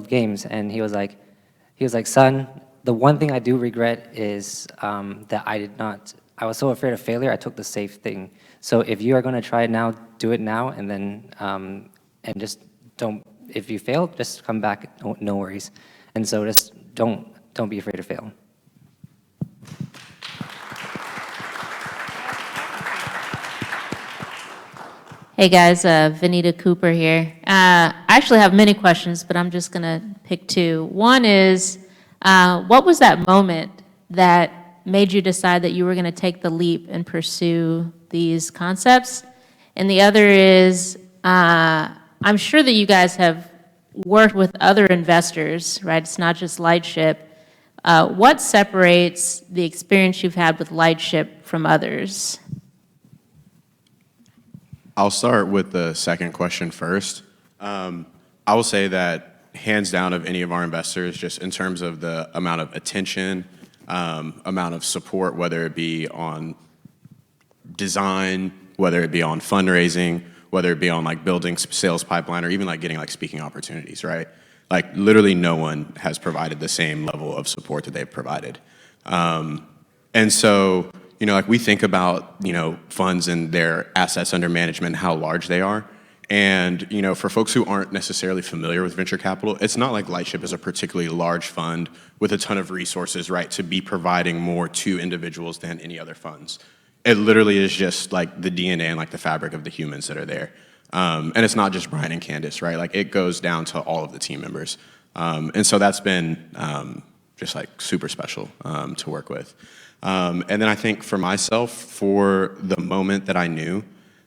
games?" And he was like, "Son, the one thing I do regret is that I was so afraid of failure, I took the safe thing. So if you are going to try it now, do it now, and then and just don't. If you fail, just come back. No worries. And so just don't be afraid to fail." Hey guys, Vanita Cooper here. I actually have many questions, but I'm just gonna pick two. One is, what was that moment that made you decide that you were gonna take the leap and pursue these concepts? And the other is, I'm sure that you guys have worked with other investors, right? It's not just Lightship. What separates the experience you've had with Lightship from others? I'll start with the second question first. I will say that hands down of any of our investors, just in terms of the amount of attention, amount of support, whether it be on design, whether it be on fundraising, whether it be on like building sales pipeline, or even like getting like speaking opportunities, right? Like literally no one has provided the same level of support that they've provided. And so, you know, like we think about, you know, funds and their assets under management, how large they are. And, you know, for folks who aren't necessarily familiar with venture capital, it's not like Lightship is a particularly large fund with a ton of resources, right, to be providing more to individuals than any other funds. It literally is just like the DNA and like the fabric of the humans that are there. And it's not just Brian and Candace, right? Like it goes down to all of the team members. And so that's been just like super special to work with. And then I think for myself, for the moment that I knew,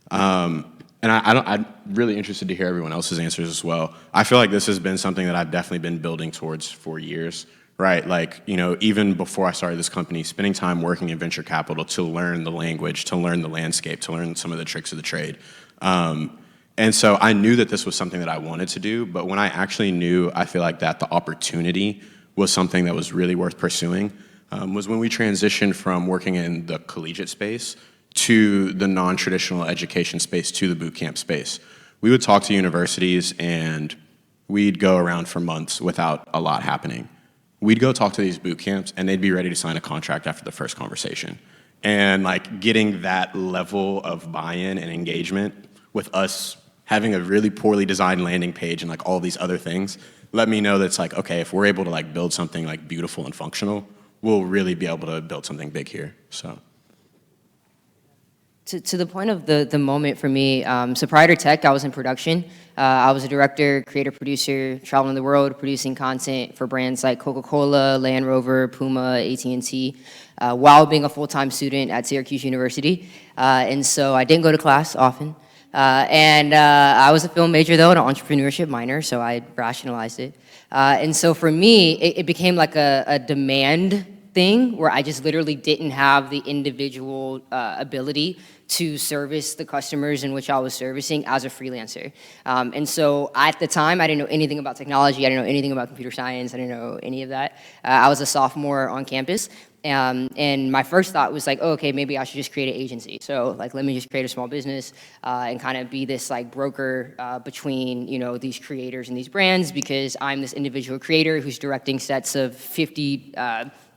and I'm really interested to hear everyone else's answers as well. I feel like this has been something that I've definitely been building towards for years, right? Like, you know, even before I started this company, spending time working in venture capital to learn the language, to learn the landscape, to learn some of the tricks of the trade. And so I knew that this was something that I wanted to do, but when I actually knew, I feel like that the opportunity was something that was really worth pursuing, was when we transitioned from working in the collegiate space to the non-traditional education space, to the bootcamp space. We would talk to universities and we'd go around for months without a lot happening. We'd go talk to these bootcamps and they'd be ready to sign a contract after the first conversation. And like getting that level of buy-in and engagement with us having a really poorly designed landing page and like all these other things, let me know that it's like, okay, if we're able to like build something like beautiful and functional, we'll really be able to build something big here, so. To the point of the moment for me, so prior to tech, I was in production. I was a director, creator, producer, traveling the world, producing content for brands like Coca-Cola, Land Rover, Puma, AT&T, while being a full-time student at Syracuse University. And so I didn't go to class often. And I was a film major though, and an entrepreneurship minor, so I rationalized it. And so for me, it became like a demand thing where I just literally didn't have the individual ability to service the customers in which I was servicing as a freelancer. And so at the time, I didn't know anything about technology. I didn't know anything about computer science. I didn't know any of that. I was a sophomore on campus. And my first thought was like, oh, okay, maybe I should just create an agency. So like, let me just create a small business and kind of be this like broker between, you know, these creators and these brands, because I'm this individual creator who's directing sets of 50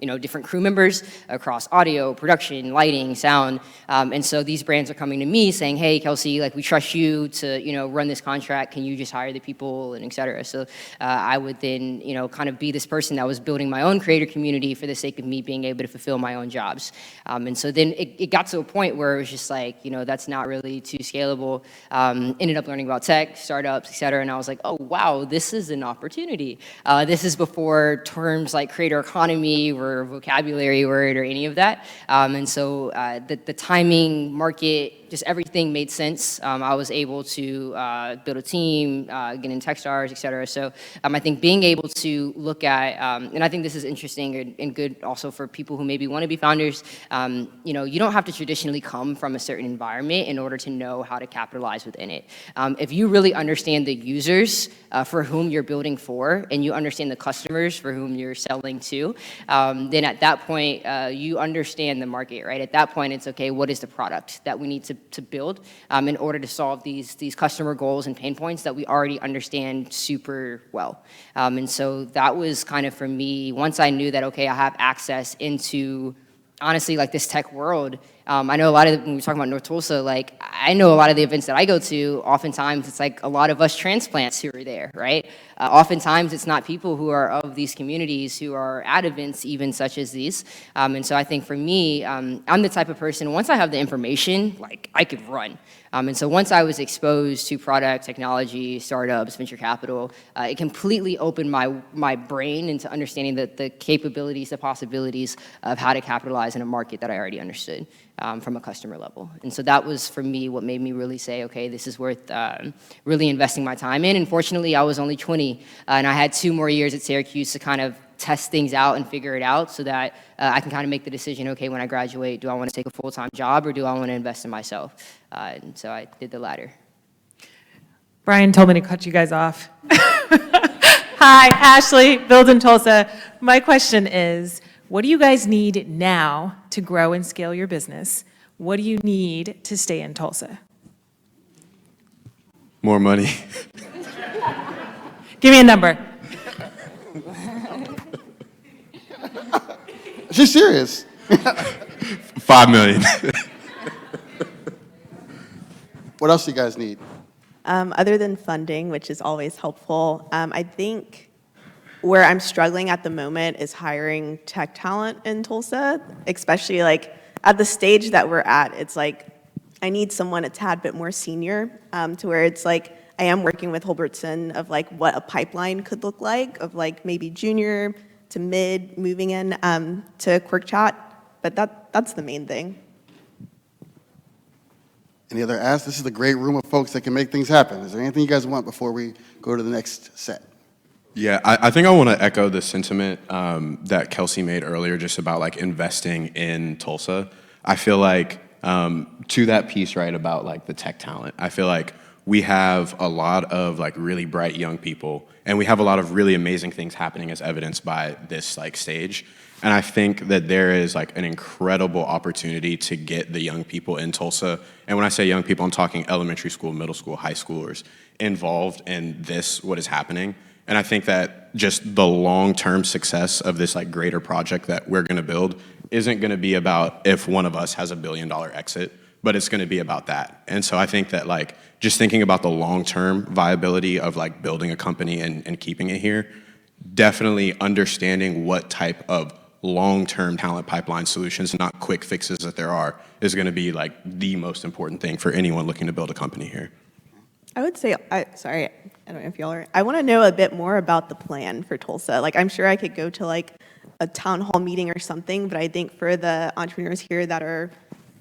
you know, different crew members across audio, production, lighting, sound. And so these brands are coming to me saying, hey, Kelsey, like we trust you to, you know, run this contract. Can you just hire the people and et cetera? So I would then, you know, kind of be this person that was building my own creator community for the sake of me being able to fulfill my own jobs. And so then it got to a point where it was just like, you know, that's not really too scalable. Ended up learning about tech, startups, et cetera. And I was like, oh, wow, this is an opportunity. This is before terms like creator economy were a vocabulary word or any of that. And so the timing, market, just everything made sense. I was able to build a team, get in Techstars, et cetera. So I think being able to look at, and I think this is interesting and good also for people who maybe want to be founders, you know, you don't have to traditionally come from a certain environment in order to know how to capitalize within it. If you really understand the users for whom you're building for, and you understand the customers for whom you're selling to, then at that point, you understand the market, right? At that point, it's okay, what is the product that we need to build in order to solve these customer goals and pain points that we already understand super well. And so that was kind of for me, once I knew that, okay, I have access into, honestly, like this tech world. I know a lot of, when we talk about North Tulsa, like I know a lot of the events that I go to, oftentimes it's like a lot of us transplants who are there, right? Oftentimes it's not people who are of these communities who are at events even such as these. And so I think for me, I'm the type of person, once I have the information, like I could run. And so once I was exposed to product, technology, startups, venture capital, it completely opened my brain into understanding the capabilities, the possibilities of how to capitalize in a market that I already understood from a customer level. And so that was, for me, what made me really say, okay, this is worth really investing my time in. And fortunately, I was only 20, and I had 2 more years at Syracuse to kind of test things out and figure it out so that I can kind of make the decision, okay, when I graduate, do I want to take a full-time job or do I want to invest in myself? And so I did the latter. Brian told me to cut you guys off. Hi, Ashley, Build in Tulsa. My question is, what do you guys need now to grow and scale your business? What do you need to stay in Tulsa? More money. Give me a number. She's serious. 5 million. What else do you guys need? Other than funding, which is always helpful, I think where I'm struggling at the moment is hiring tech talent in Tulsa, especially like at the stage that we're at. It's like I need someone a tad bit more senior to where it's like I am working with Holbertson of like what a pipeline could look like of like maybe junior to mid moving in to QuirkChat, but that's the main thing. Any other asks? This is the great room of folks that can make things happen. Is there anything you guys want before we go to the next set? Yeah, I think I want to echo the sentiment that Kelsey made earlier just about like investing in Tulsa. I feel like to that piece, right, about like the tech talent, I feel like we have a lot of like really bright young people and we have a lot of really amazing things happening as evidenced by this like stage. And I think that there is like an incredible opportunity to get the young people in Tulsa. And when I say young people, I'm talking elementary school, middle school, high schoolers involved in this, what is happening. And I think that just the long-term success of this like greater project that we're gonna build isn't gonna be about if one of us has a $1 billion exit, but it's gonna be about that. And so I think that like just thinking about the long-term viability of like building a company and keeping it here, definitely understanding what type of long-term talent pipeline solutions, not quick fixes that there are, is gonna be like the most important thing for anyone looking to build a company here. I would say, sorry, I don't know if y'all are, I want to know a bit more about the plan for Tulsa. Like, I'm sure I could go to like a town hall meeting or something, but I think for the entrepreneurs here that are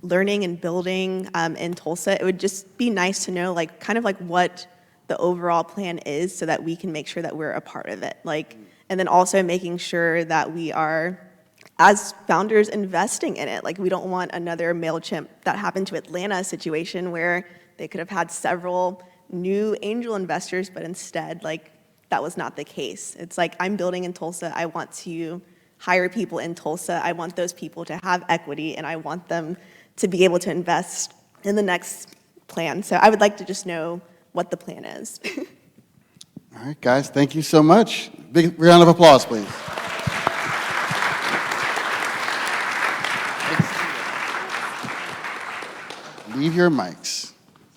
learning and building in Tulsa, it would just be nice to know like kind of like what the overall plan is so that we can make sure that we're a part of it. Like, and then also making sure that we are as founders investing in it. Like, we don't want another MailChimp that happened to Atlanta situation where they could have had several new angel investors, but instead, like, that was not the case. It's like, I'm building in Tulsa. I want to hire people in Tulsa. I want those people to have equity, and I want them to be able to invest in the next plan. So I would like to just know what the plan is. All right, guys, thank you so much. Big round of applause, please. Leave your mics.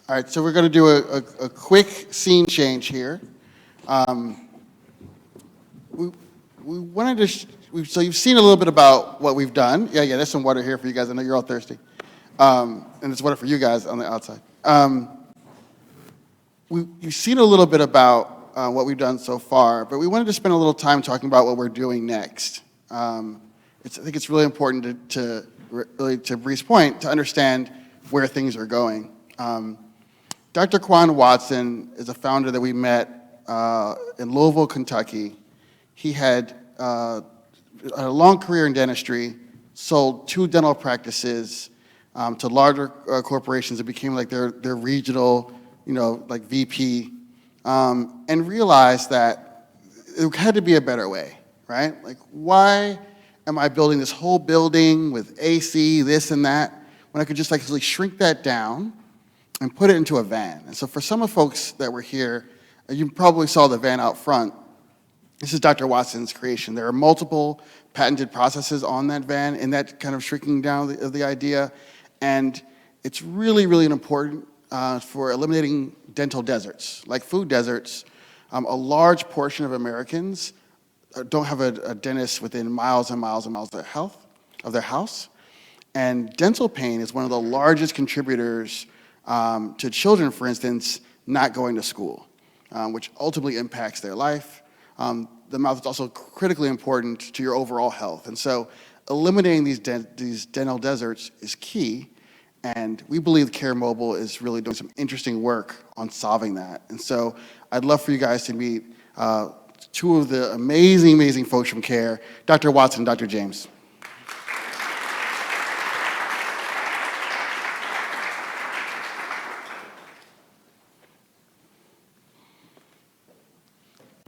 All right, so we're going to do a quick scene change here. We wanted to, so you've seen a little bit about what we've done. Yeah, there's some water here for you guys. I know you're all thirsty. And there's water for you guys on the outside. You've seen a little bit about what we've done so far, but we wanted to spend a little time talking about what we're doing next. I think it's really important to Bree's point, to understand where things are going. Dr. Quan Watson is a founder that we met in Louisville, Kentucky. He had a long career in dentistry, sold 2 dental practices to larger corporations that became like their regional, like VP, and realized that it had to be a better way, right? Like, why am I building this whole building with AC, this and that, when I could just like really shrink that down and put it into a van? And so for some of the folks that were here, you probably saw the van out front. This is Dr. Watson's creation. There are multiple patented processes on that van in that kind of shrinking down of the idea. And it's really, really important for eliminating dental deserts, like food deserts. A large portion of Americans don't have a dentist within miles and miles and miles of their house. And dental pain is one of the largest contributors to children, for instance, not going to school, which ultimately impacts their life. The mouth is also critically important to your overall health. And so eliminating these dental deserts is key. And we believe Kare Mobile is really doing some interesting work on solving that. And so I'd love for you guys to meet 2 of the amazing, amazing folks from Kare, Dr. Watson and Dr. James.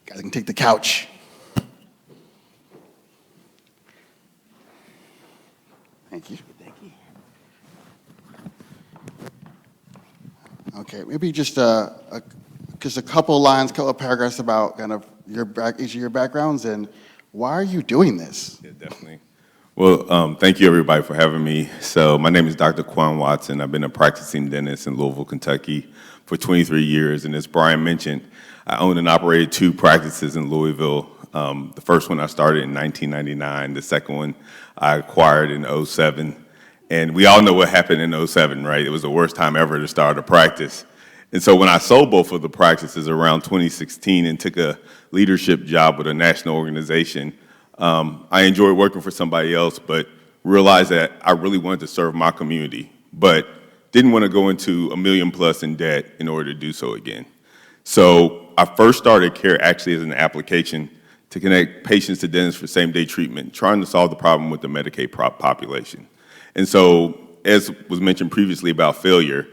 Guys can take the couch. Thank you. Thank you. Okay, maybe just a couple lines, couple of paragraphs about kind of each of your backgrounds and why are you doing this? Yeah, definitely. Well, thank you everybody for having me. So my name is Dr. Quan Watson. I've been a practicing dentist in Louisville, Kentucky for 23 years. And as Brian mentioned, I own and operated 2 practices in Louisville. The first one I started in 1999. The second one I acquired in 2007. And we all know what happened in 2007, right? It was the worst time ever to start a practice. And so when I sold both of the practices around 2016 and took a leadership job with a national organization, I enjoyed working for somebody else, but realized that I really wanted to serve my community, but didn't want to go into $1 million+ in debt in order to do so again. So I first started Kare actually as an application to connect patients to dentists for same-day treatment, trying to solve the problem with the Medicaid population. And so, as was mentioned previously about failure,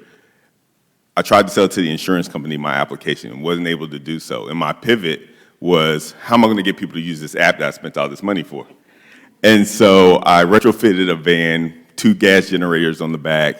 I tried to sell to the insurance company my application and wasn't able to do so. And my pivot was, how am I going to get people to use this app that I spent all this money for? And so I retrofitted a van, 2 gas generators on the back,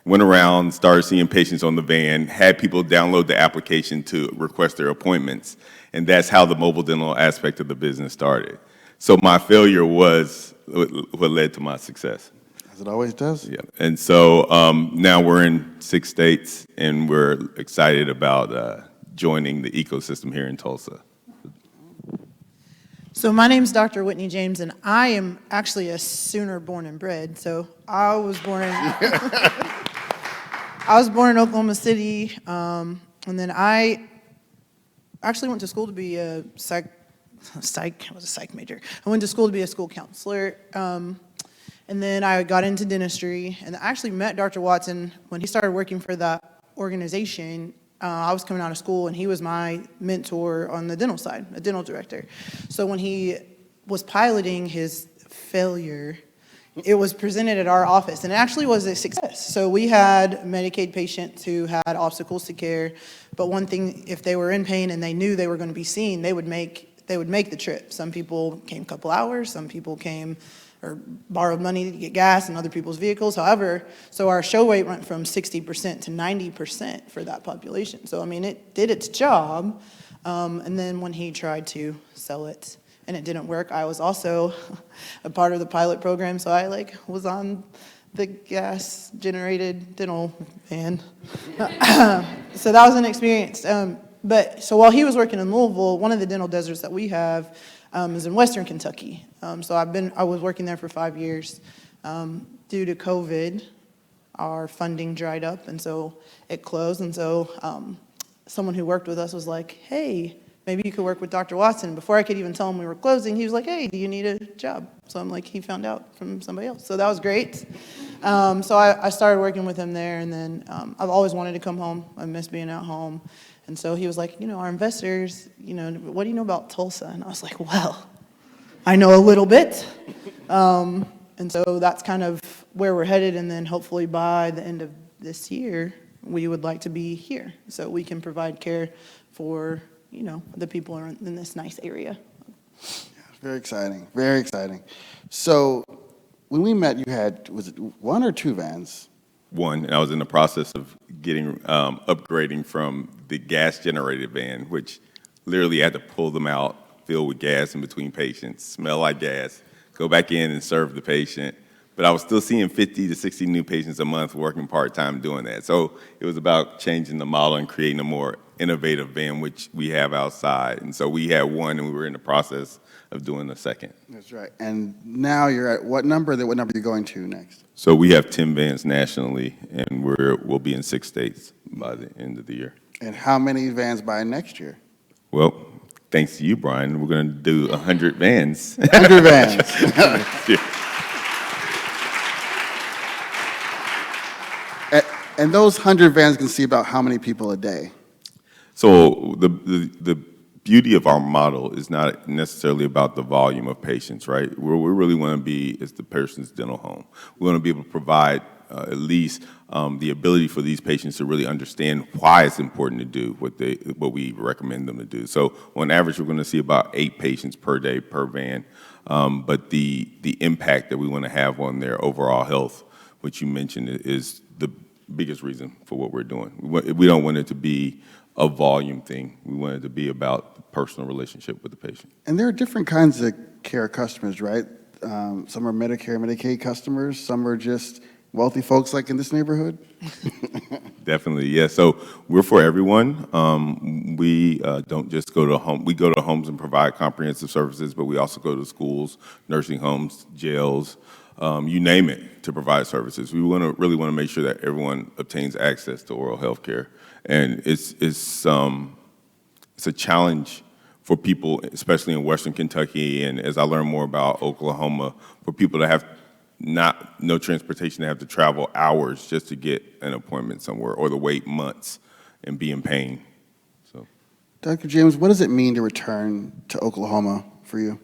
went around, started seeing patients on the van, had people download the application to request their appointments. And that's how the mobile dental aspect of the business started. So my failure was what led to my success. As it always does. Yeah, and so now we're in 6 states, and we're excited about joining the ecosystem here in Tulsa. So my name's Dr. Whitney James, and I am actually a Sooner born and bred. So I was born in Oklahoma City, and then I actually went to school to be a I was a psych major. I went to school to be a school counselor. And then I got into dentistry, and I actually met Dr. Watson when he started working for that organization. I was coming out of school, and he was my mentor on the dental side, a dental director. So when he was piloting his failure, it was presented at our office, and it actually was a success. So we had Medicaid patients who had obstacles to care, but one thing, if they were in pain and they knew they were going to be seen, they would make the trip. Some people came a couple hours, some people came or borrowed money to get gas in other people's vehicles. However, so our show rate went from 60% to 90% for that population. So, I mean, it did its job. And then when he tried to sell it and it didn't work, I was also a part of the pilot program. So I was on the gas generated dental van. So that was an experience. So while he was working in Louisville, one of the dental deserts that we have is in Western Kentucky. So I was working there for 5 years. Due to COVID, our funding dried up, and so it closed. And so someone who worked with us was like, "Hey, maybe you could work with Dr. Watson." Before I could even tell him we were closing, he was like, "Hey, do you need a job?" So I'm like, he found out from somebody else. So that was great. So I started working with him there, and then I've always wanted to come home. I miss being at home. And so he was like, our investors, what do you know about Tulsa? And I was like, well, I know a little bit. And so that's kind of where we're headed. And then hopefully by the end of this year, we would like to be here so we can provide care for, the people in this nice area. Very exciting, very exciting. So when we met, you had, was it 1 or 2 vans? 1, and I was in the process of getting upgrading from the gas-generated van, which literally had to pull them out, fill with gas in between patients, smell like gas, go back in and serve the patient. But I was still seeing 50 to 60 new patients a month working part-time doing that. So it was about changing the model and creating a more innovative van, which we have outside. And so we had 1, and we were in the process of doing the second. That's right. And now you're at what number? What number are you going to next? So we have 10 vans nationally, and we'll be in 6 states by the end of the year. And how many vans by next year? Well, thanks to you, Brian, we're going to do 100 vans. 100 vans. Yeah. And those 100 vans can see about how many people a day? So the beauty of our model is not necessarily about the volume of patients, right? Where we really want to be is the person's dental home. We want to be able to provide at least the ability for these patients to really understand why it's important to do what we recommend them to do. So on average, we're going to see about 8 patients per day per van. But the impact that we want to have on their overall health, which you mentioned, is the biggest reason for what we're doing. We don't want it to be a volume thing. We want it to be about the personal relationship with the patient. And there are different kinds of care customers, right? Some are Medicare, Medicaid customers. Some are just wealthy folks like in this neighborhood. Definitely, yeah. So we're for everyone. We don't just go to home. We go to homes and provide comprehensive services, but we also go to schools, nursing homes, jails, you name it, to provide services. We really want to make sure that everyone obtains access to oral health care. And it's a challenge for people, especially in Western Kentucky, and as I learn more about Oklahoma, for people to have no transportation, to have to travel hours just to get an appointment somewhere, or to wait months and be in pain. So, Dr. James, what does it mean to return to Oklahoma for you?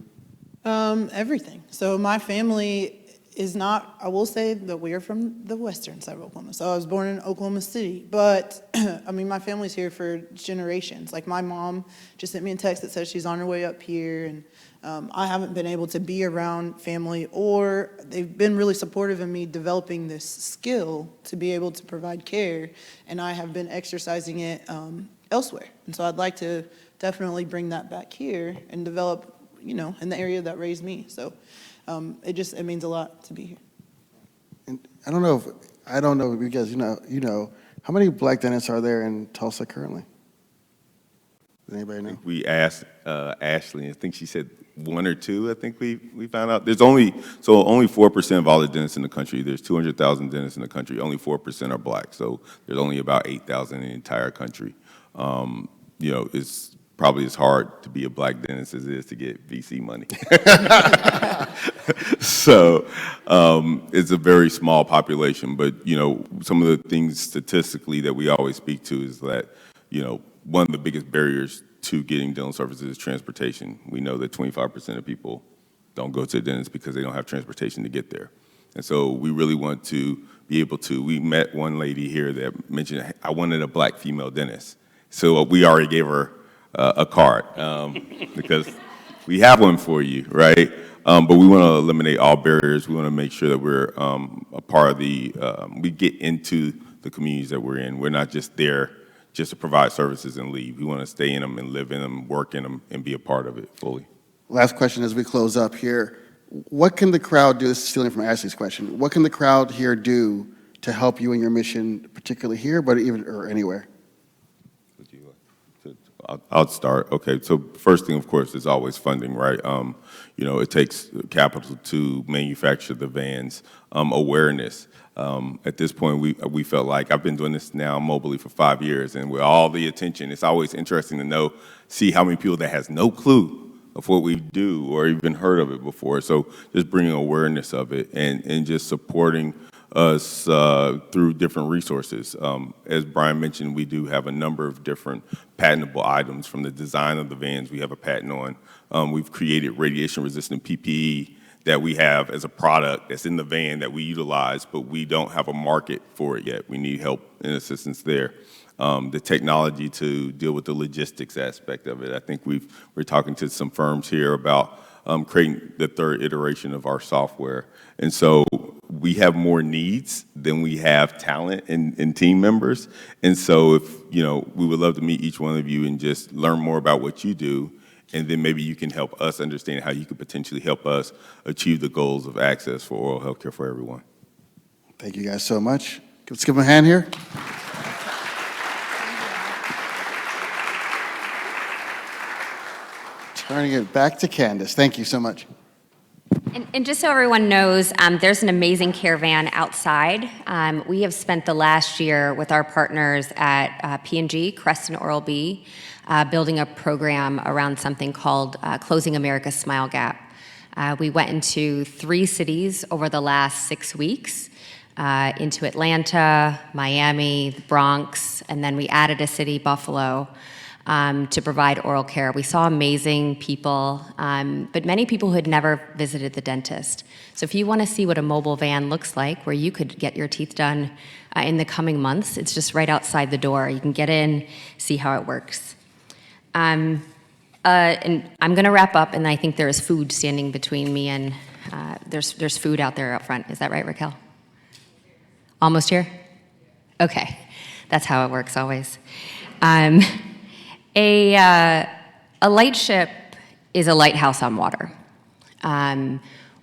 Everything. So my family is not, I will say that we are from the western side of Oklahoma. So I was born in Oklahoma City, but I mean, my family's here for generations. Like my mom just sent me a text that says she's on her way up here, and I haven't been able to be around family, or they've been really supportive of me developing this skill to be able to provide care, and I have been exercising it elsewhere. And so I'd like to definitely bring that back here and develop, in the area that raised me. So it means a lot to be here. And I don't know if you guys, how many black dentists are there in Tulsa currently? Does anybody know? we asked Ashley, I think she said 1 or 2, I think we found out. There's only 4% of all the dentists in the country. There's 200,000 dentists in the country. Only 4% are black. So there's only about 8,000 in the entire country. It's probably as hard to be a black dentist as it is to get VC money. So it's a very small population, but some of the things statistically that we always speak to is that one of the biggest barriers to getting dental services is transportation. We know that 25% of people don't go to the dentist because they don't have transportation to get there. And so we really want to be able to, we met one lady here that mentioned, I wanted a black female dentist. So we already gave her a card because we have one for you, right? But we want to eliminate all barriers. We want to make sure that we're a part of the, we get into the communities that we're in. We're not just there just to provide services and leave. We want to stay in them and live in them, work in them, and be a part of it fully. Last question as we close up here. What can the crowd do, this is stealing from Ashley's question, what can the crowd here do to help you in your mission, particularly here, but even or anywhere? I'll start. Okay, so first thing, of course, is always funding, right? You know, it takes capital to manufacture the vans. Awareness. At this point, we felt like, I've been doing this now mobily for 5 years, and with all the attention, it's always interesting to see how many people that has no clue of what we do or even heard of it before. So just bringing awareness of it and just supporting us through different resources. As Brian mentioned, we do have a number of different patentable items. From the design of the vans we have a patent on. We've created radiation-resistant PPE that we have as a product that's in the van that we utilize, but we don't have a market for it yet. We need help and assistance there. The technology to deal with the logistics aspect of it. I think we're talking to some firms here about creating the third iteration of our software. And so we have more needs than we have talent and team members. And so if, you know, we would love to meet each one of you and just learn more about what you do. And then maybe you can help us understand how you could potentially help us achieve the goals of access for oral health care for everyone. Thank you guys so much. Let's give them a hand here. Turning it back to Candace. Thank you so much. And just so everyone knows, there's an amazing caravan outside. We have spent the last year with our partners at P&G, Crest and Oral-B, building a program around something called Closing America's Smile Gap. We went into 3 cities over the last 6 weeks, into Atlanta, Miami, the Bronx, and then we added a city, Buffalo, to provide oral care. We saw amazing people, but many people who had never visited the dentist. So if you want to see what a mobile van looks like, where you could get your teeth done in the coming months, it's just right outside the door. You can get in, see how it works. And I'm going to wrap up, and I think there is food standing between me and there's food out there up front. Is that right, Raquel? Almost here? Okay, that's how it works always. A lightship is a lighthouse on water.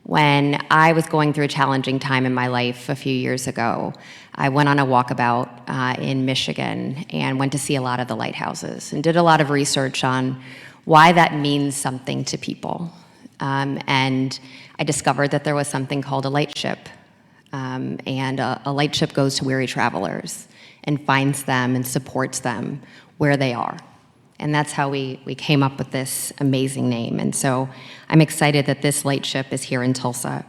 When I was going through a challenging time in my life a few years ago, I went on a walkabout in Michigan and went to see a lot of the lighthouses and did a lot of research on why that means something to people. And I discovered that there was something called a lightship. And a lightship goes to weary travelers and finds them and supports them where they are. And that's how we came up with this amazing name. And so I'm excited that this lightship is here in Tulsa.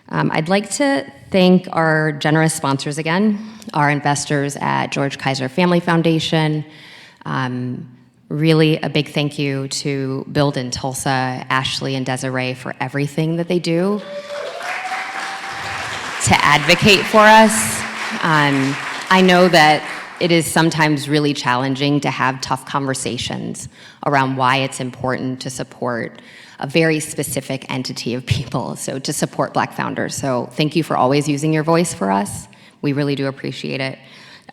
I'd like to thank our generous sponsors again, our investors at George Kaiser Family Foundation. Really a big thank you to Build in Tulsa, Ashley and Desiree for everything that they do to advocate for us. I know that it is sometimes really challenging to have tough conversations around why it's important to support a very specific entity of people, so to support Black founders. So thank you for always using your voice for us. We really do appreciate it.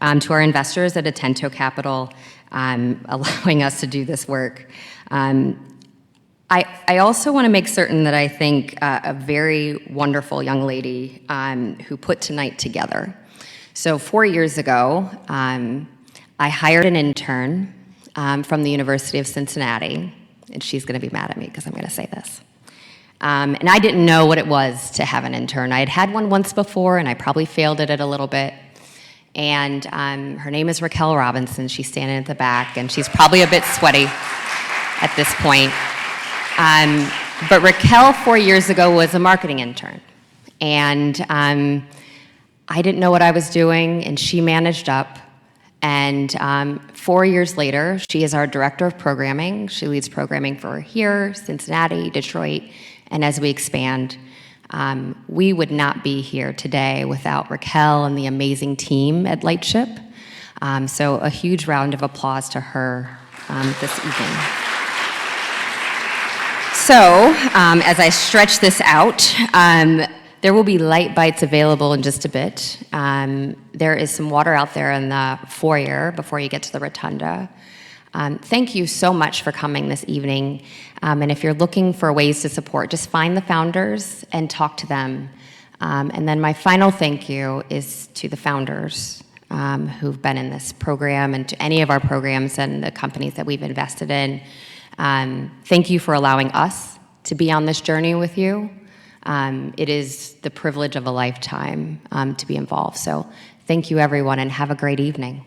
To our investors at Atento Capital, allowing us to do this work. I also want to make certain that I thank a very wonderful young lady who put tonight together. So 4 years ago, I hired an intern from the University of Cincinnati, and she's going to be mad at me because I'm going to say this. And I didn't know what it was to have an intern. I had had one once before, and I probably failed at it a little bit. And her name is Raquel Robinson. She's standing at the back, and she's probably a bit sweaty at this point. But Raquel 4 years ago was a marketing intern. And I didn't know what I was doing, and she managed up And 4 years later, she is our director of programming. She leads programming for here, Cincinnati, Detroit, and as we expand, we would not be here today without Raquel and the amazing team at Lightship. So a huge round of applause to her this evening. So as I stretch this out, there will be light bites available in just a bit. There is some water out there in the foyer before you get to the rotunda. Thank you so much for coming this evening. And if you're looking for ways to support, just find the founders and talk to them. And then my final thank you is to the founders who've been in this program and to any of our programs and the companies that we've invested in. Thank you for allowing us to be on this journey with you. It is the privilege of a lifetime to be involved. So thank you, everyone, and have a great evening.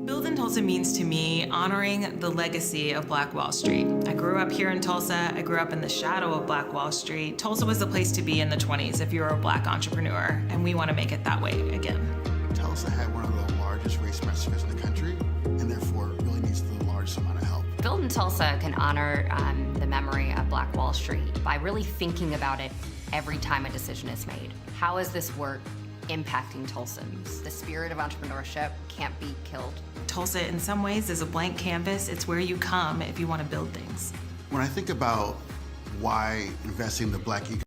Build in Tulsa means to me honoring the legacy of Black Wall Street. I grew up here in Tulsa. I grew up in the shadow of Black Wall Street. Tulsa was the place to be in the 20s if you were a Black entrepreneur, and we want to make it that way again. Tulsa had one of the largest race festivals in the country, and therefore really needs the largest amount of help. Build in Tulsa can honor the memory of Black Wall Street by really thinking about it every time a decision is made. How is this work impacting Tulsans? The spirit of entrepreneurship can't be killed. Tulsa, in some ways, is a blank canvas. It's where you come if you want to build things. When I think about why investing in the Black